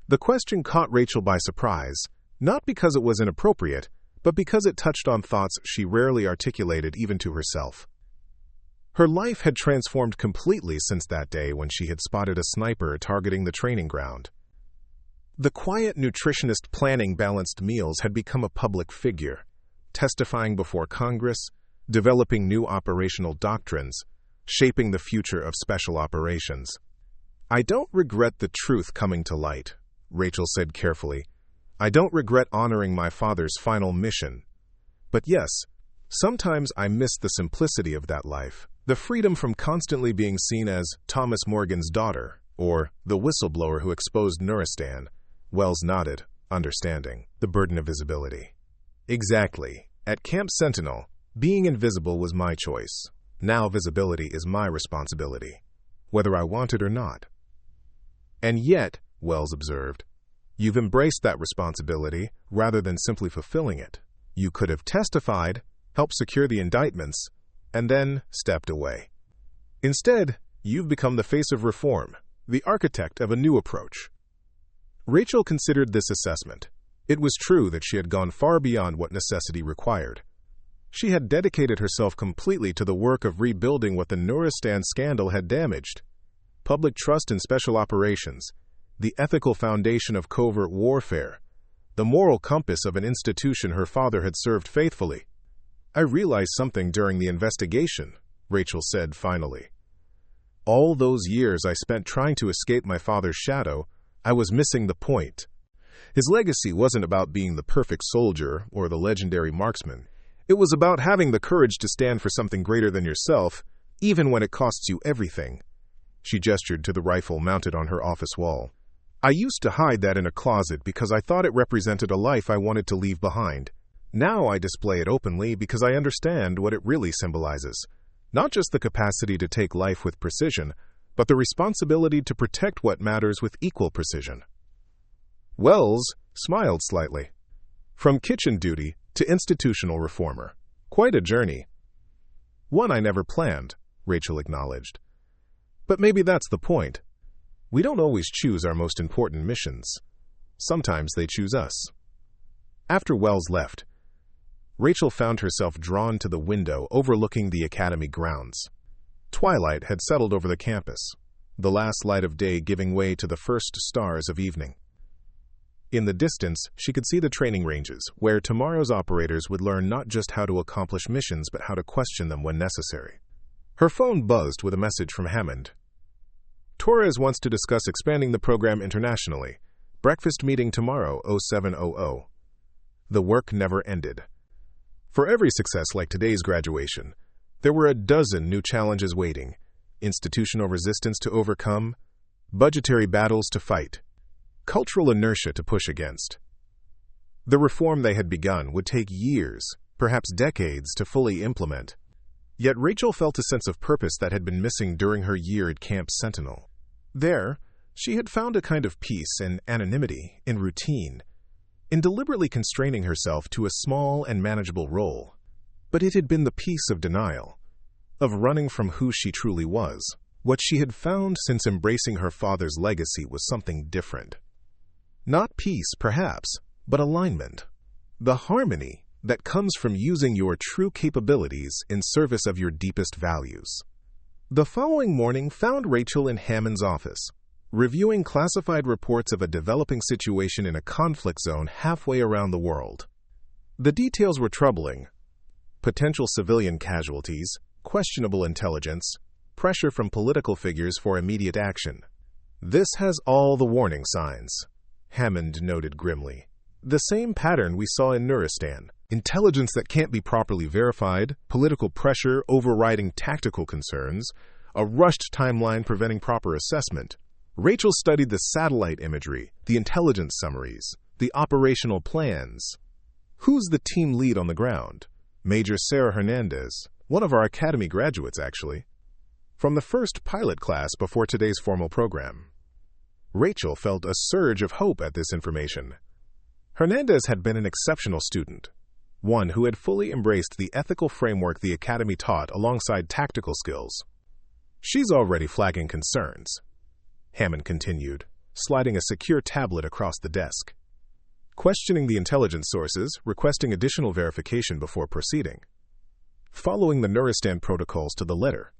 The question caught Rachel by surprise, not because it was inappropriate, but because it touched on thoughts she rarely articulated even to herself. Her life had transformed completely since that day when she had spotted a sniper targeting the training ground. The quiet nutritionist planning balanced meals had become a public figure, testifying before Congress, developing new operational doctrines, shaping the future of special operations. "I don't regret the truth coming to light," Rachel said carefully. "I don't regret honoring my father's final mission. But yes, sometimes I miss the simplicity of that life, the freedom from constantly being seen as Thomas Morgan's daughter, or the whistleblower who exposed Nuristan." Wells nodded, understanding the burden of visibility. "Exactly. At Camp Sentinel, being invisible was my choice. Now visibility is my responsibility, whether I want it or not." "And yet," Wells observed, "you've embraced that responsibility rather than simply fulfilling it. You could have testified, helped secure the indictments, and then stepped away. Instead, you've become the face of reform, the architect of a new approach." Rachel considered this assessment. It was true that she had gone far beyond what necessity required. She had dedicated herself completely to the work of rebuilding what the Nuristan scandal had damaged. Public trust in special operations, the ethical foundation of covert warfare, the moral compass of an institution her father had served faithfully. "I realized something during the investigation," Rachel said finally. "All those years I spent trying to escape my father's shadow, I was missing the point. His legacy wasn't about being the perfect soldier or the legendary marksman. It was about having the courage to stand for something greater than yourself, even when it costs you everything." She gestured to the rifle mounted on her office wall. "I used to hide that in a closet because I thought it represented a life I wanted to leave behind. Now I display it openly because I understand what it really symbolizes. Not just the capacity to take life with precision, but the responsibility to protect what matters with equal precision." Wells smiled slightly. "From kitchen duty to institutional reformer. Quite a journey." "One I never planned," Rachel acknowledged. "But maybe that's the point. We don't always choose our most important missions. Sometimes they choose us." After Wells left, Rachel found herself drawn to the window overlooking the academy grounds. Twilight had settled over the campus, the last light of day giving way to the first stars of evening. In the distance, she could see the training ranges, where tomorrow's operators would learn not just how to accomplish missions, but how to question them when necessary. Her phone buzzed with a message from Hammond. "Torres wants to discuss expanding the program internationally. Breakfast meeting tomorrow, 0700. The work never ended. For every success like today's graduation, there were a dozen new challenges waiting: institutional resistance to overcome, budgetary battles to fight, cultural inertia to push against. The reform they had begun would take years, perhaps decades, to fully implement. Yet Rachel felt a sense of purpose that had been missing during her year at Camp Sentinel. There, she had found a kind of peace and anonymity in routine, in deliberately constraining herself to a small and manageable role. But it had been the peace of denial, of running from who she truly was. What she had found since embracing her father's legacy was something different. Not peace, perhaps, but alignment. The harmony that comes from using your true capabilities in service of your deepest values. The following morning found Rachel in Hammond's office, reviewing classified reports of a developing situation in a conflict zone halfway around the world. The details were troubling. Potential civilian casualties, questionable intelligence, pressure from political figures for immediate action. "This has all the warning signs," Hammond noted grimly. "The same pattern we saw in Nuristan. Intelligence that can't be properly verified, political pressure overriding tactical concerns, a rushed timeline preventing proper assessment." Rachel studied the satellite imagery, the intelligence summaries, the operational plans. "Who's the team lead on the ground?" "Major Sarah Hernandez, one of our academy graduates, actually. From the first pilot class before today's formal program." Rachel felt a surge of hope at this information. Hernandez had been an exceptional student, one who had fully embraced the ethical framework the academy taught alongside tactical skills. "She's already flagging concerns," Hammond continued, sliding a secure tablet across the desk. "Questioning the intelligence sources, requesting additional verification before proceeding. Following the Nuristan protocols to the letter."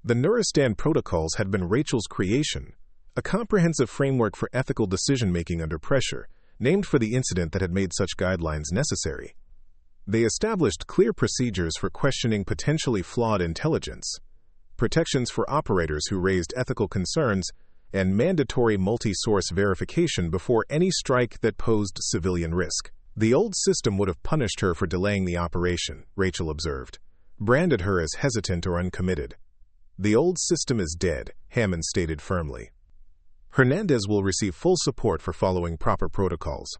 The Nuristan protocols had been Rachel's creation, a comprehensive framework for ethical decision-making under pressure, named for the incident that had made such guidelines necessary. They established clear procedures for questioning potentially flawed intelligence, protections for operators who raised ethical concerns, and mandatory multi-source verification before any strike that posed civilian risk. "The old system would have punished her for delaying the operation," Rachel observed, branded her as hesitant or uncommitted. "The old system is dead," Hammond stated firmly. "Hernandez will receive full support for following proper protocols.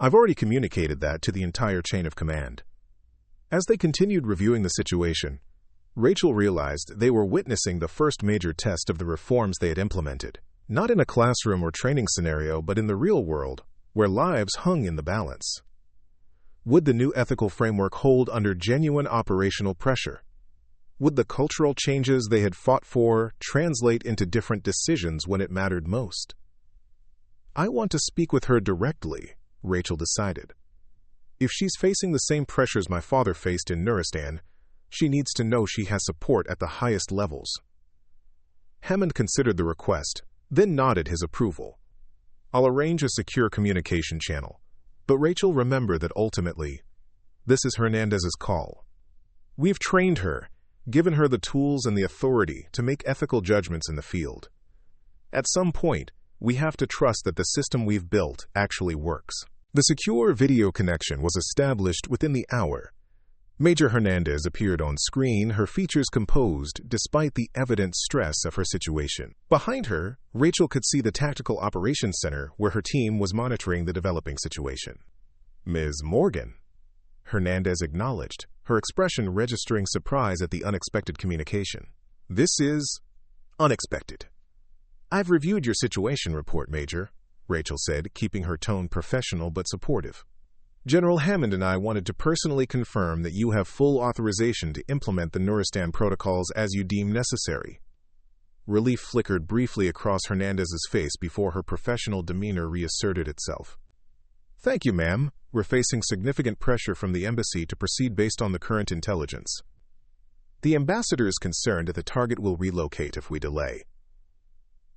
I've already communicated that to the entire chain of command." As they continued reviewing the situation, Rachel realized they were witnessing the first major test of the reforms they had implemented, not in a classroom or training scenario, but in the real world, where lives hung in the balance. Would the new ethical framework hold under genuine operational pressure? Would the cultural changes they had fought for translate into different decisions when it mattered most? "I want to speak with her directly," Rachel decided. "If she's facing the same pressures my father faced in Nuristan, she needs to know she has support at the highest levels." Hammond considered the request, then nodded his approval. "I'll arrange a secure communication channel, but Rachel, remember that ultimately, this is Hernandez's call. We've trained her, given her the tools and the authority to make ethical judgments in the field. At some point, we have to trust that the system we've built actually works." The secure video connection was established within the hour. Major Hernandez appeared on screen, her features composed despite the evident stress of her situation. Behind her, Rachel could see the Tactical Operations Center where her team was monitoring the developing situation. "Ms. Morgan," Hernandez acknowledged, her expression registering surprise at the unexpected communication. "This is unexpected." "I've reviewed your situation report, Major," Rachel said, keeping her tone professional but supportive. "General Hammond and I wanted to personally confirm that you have full authorization to implement the Nuristan protocols as you deem necessary." Relief flickered briefly across Hernandez's face before her professional demeanor reasserted itself. "Thank you, ma'am. We're facing significant pressure from the embassy to proceed based on the current intelligence. The ambassador is concerned that the target will relocate if we delay."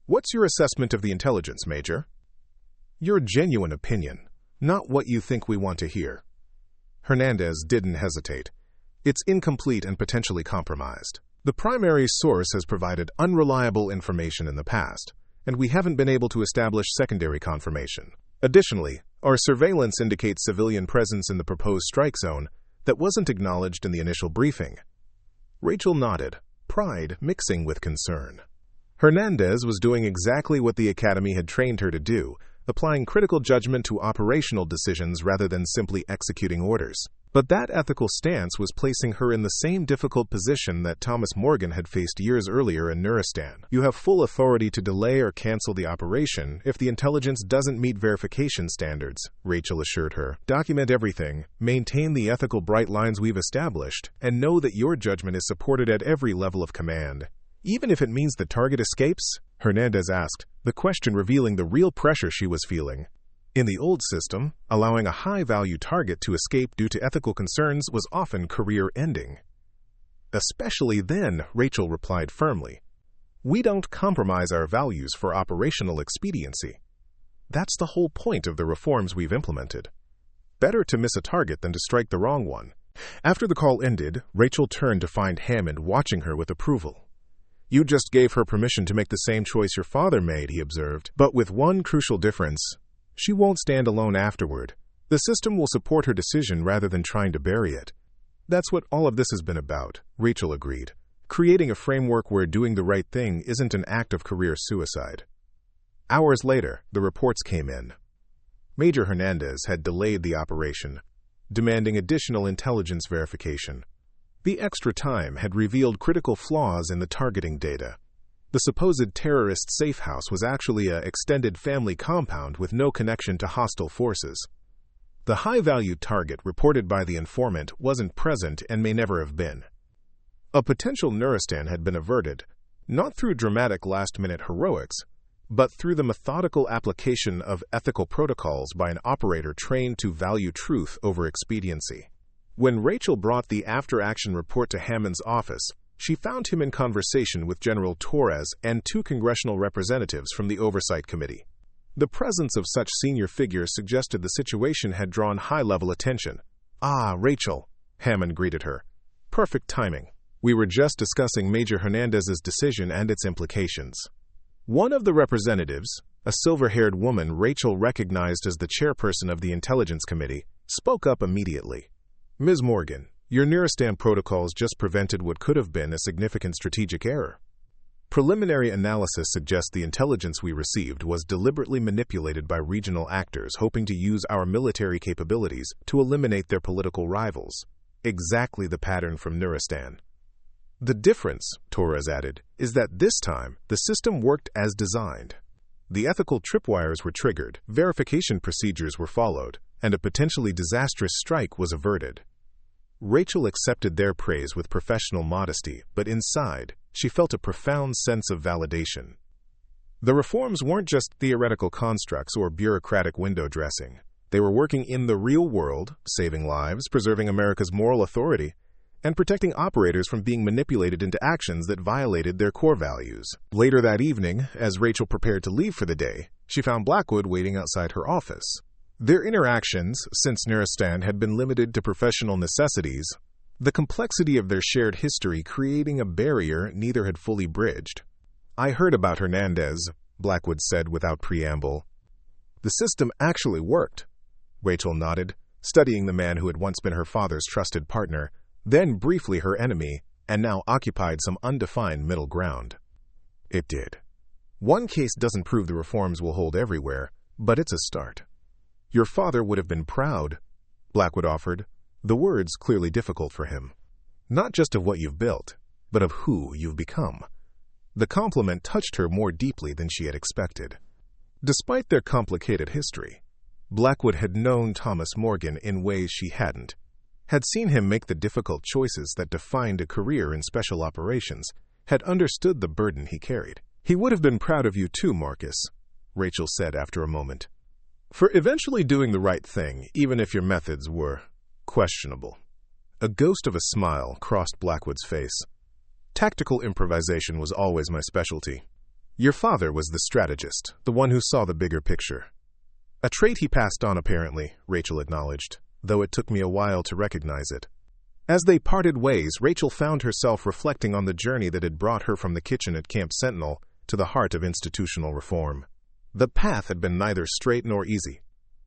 "What's your assessment of the intelligence, Major?" "Your genuine opinion, not what you think we want to hear." Hernandez didn't hesitate. "It's incomplete and potentially compromised. The primary source has provided unreliable information in the past, and we haven't been able to establish secondary confirmation. Additionally, our surveillance indicates civilian presence in the proposed strike zone that wasn't acknowledged in the initial briefing." Rachel nodded, pride mixing with concern. Hernandez was doing exactly what the academy had trained her to do, applying critical judgment to operational decisions rather than simply executing orders. But that ethical stance was placing her in the same difficult position that Thomas Morgan had faced years earlier in Nuristan. You have full authority to delay or cancel the operation if the intelligence doesn't meet verification standards, Rachel assured her. Document everything, maintain the ethical bright lines we've established, and know that your judgment is supported at every level of command. Even if it means the target escapes? Hernandez asked, the question revealing the real pressure she was feeling. In the old system, allowing a high-value target to escape due to ethical concerns was often career-ending. Especially then, Rachel replied firmly. We don't compromise our values for operational expediency. That's the whole point of the reforms we've implemented. Better to miss a target than to strike the wrong one. After the call ended, Rachel turned to find Hammond watching her with approval. You just gave her permission to make the same choice your father made, he observed, but with one crucial difference. She won't stand alone afterward. The system will support her decision rather than trying to bury it. That's what all of this has been about, Rachel agreed. Creating a framework where doing the right thing isn't an act of career suicide. Hours later, the reports came in. Major Hernandez had delayed the operation, demanding additional intelligence verification. The extra time had revealed critical flaws in the targeting data. The supposed terrorist safe house was actually an extended family compound with no connection to hostile forces. The high-value target reported by the informant wasn't present and may never have been. A potential Nuristan had been averted, not through dramatic last-minute heroics, but through the methodical application of ethical protocols by an operator trained to value truth over expediency. When Rachel brought the after-action report to Hammond's office, she found him in conversation with General Torres and 2 congressional representatives from the Oversight Committee. The presence of such senior figures suggested the situation had drawn high-level attention. Ah, Rachel, Hammond greeted her. Perfect timing. We were just discussing Major Hernandez's decision and its implications. One of the representatives, a silver-haired woman Rachel recognized as the chairperson of the Intelligence Committee, spoke up immediately. Ms. Morgan, your Nuristan protocols just prevented what could have been a significant strategic error. Preliminary analysis suggests the intelligence we received was deliberately manipulated by regional actors hoping to use our military capabilities to eliminate their political rivals. Exactly the pattern from Nuristan. The difference, Torres added, is that this time the system worked as designed. The ethical tripwires were triggered, verification procedures were followed, and a potentially disastrous strike was averted. Rachel accepted their praise with professional modesty, but inside, she felt a profound sense of validation. The reforms weren't just theoretical constructs or bureaucratic window dressing. They were working in the real world, saving lives, preserving America's moral authority, and protecting operators from being manipulated into actions that violated their core values. Later that evening, as Rachel prepared to leave for the day, she found Blackwood waiting outside her office. Their interactions, since Nuristan had been limited to professional necessities, the complexity of their shared history creating a barrier neither had fully bridged. I heard about Hernandez, Blackwood said without preamble. The system actually worked. Rachel nodded, studying the man who had once been her father's trusted partner, then briefly her enemy, and now occupied some undefined middle ground. It did. One case doesn't prove the reforms will hold everywhere, but it's a start. Your father would have been proud, Blackwood offered, the words clearly difficult for him. Not just of what you've built, but of who you've become. The compliment touched her more deeply than she had expected. Despite their complicated history, Blackwood had known Thomas Morgan in ways she hadn't, had seen him make the difficult choices that defined a career in special operations, had understood the burden he carried. He would have been proud of you too, Marcus, Rachel said after a moment, for eventually doing the right thing, even if your methods were questionable. A ghost of a smile crossed Blackwood's face. Tactical improvisation was always my specialty. Your father was the strategist, the one who saw the bigger picture. A trait he passed on, apparently, Rachel acknowledged, though it took me a while to recognize it. As they parted ways, Rachel found herself reflecting on the journey that had brought her from the kitchen at Camp Sentinel to the heart of institutional reform. The path had been neither straight nor easy.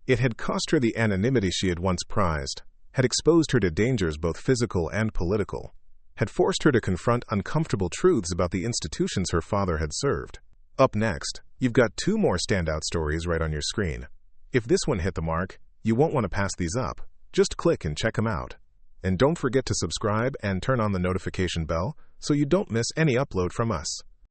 It had cost her the anonymity she had once prized, had exposed her to dangers both physical and political, had forced her to confront uncomfortable truths about the institutions her father had served. Up next, You've got 2 more standout stories right on your screen. If this one hit the mark, you won't want to pass these up. Just click and check them out. And don't forget to subscribe and turn on the notification bell so you don't miss any upload from us.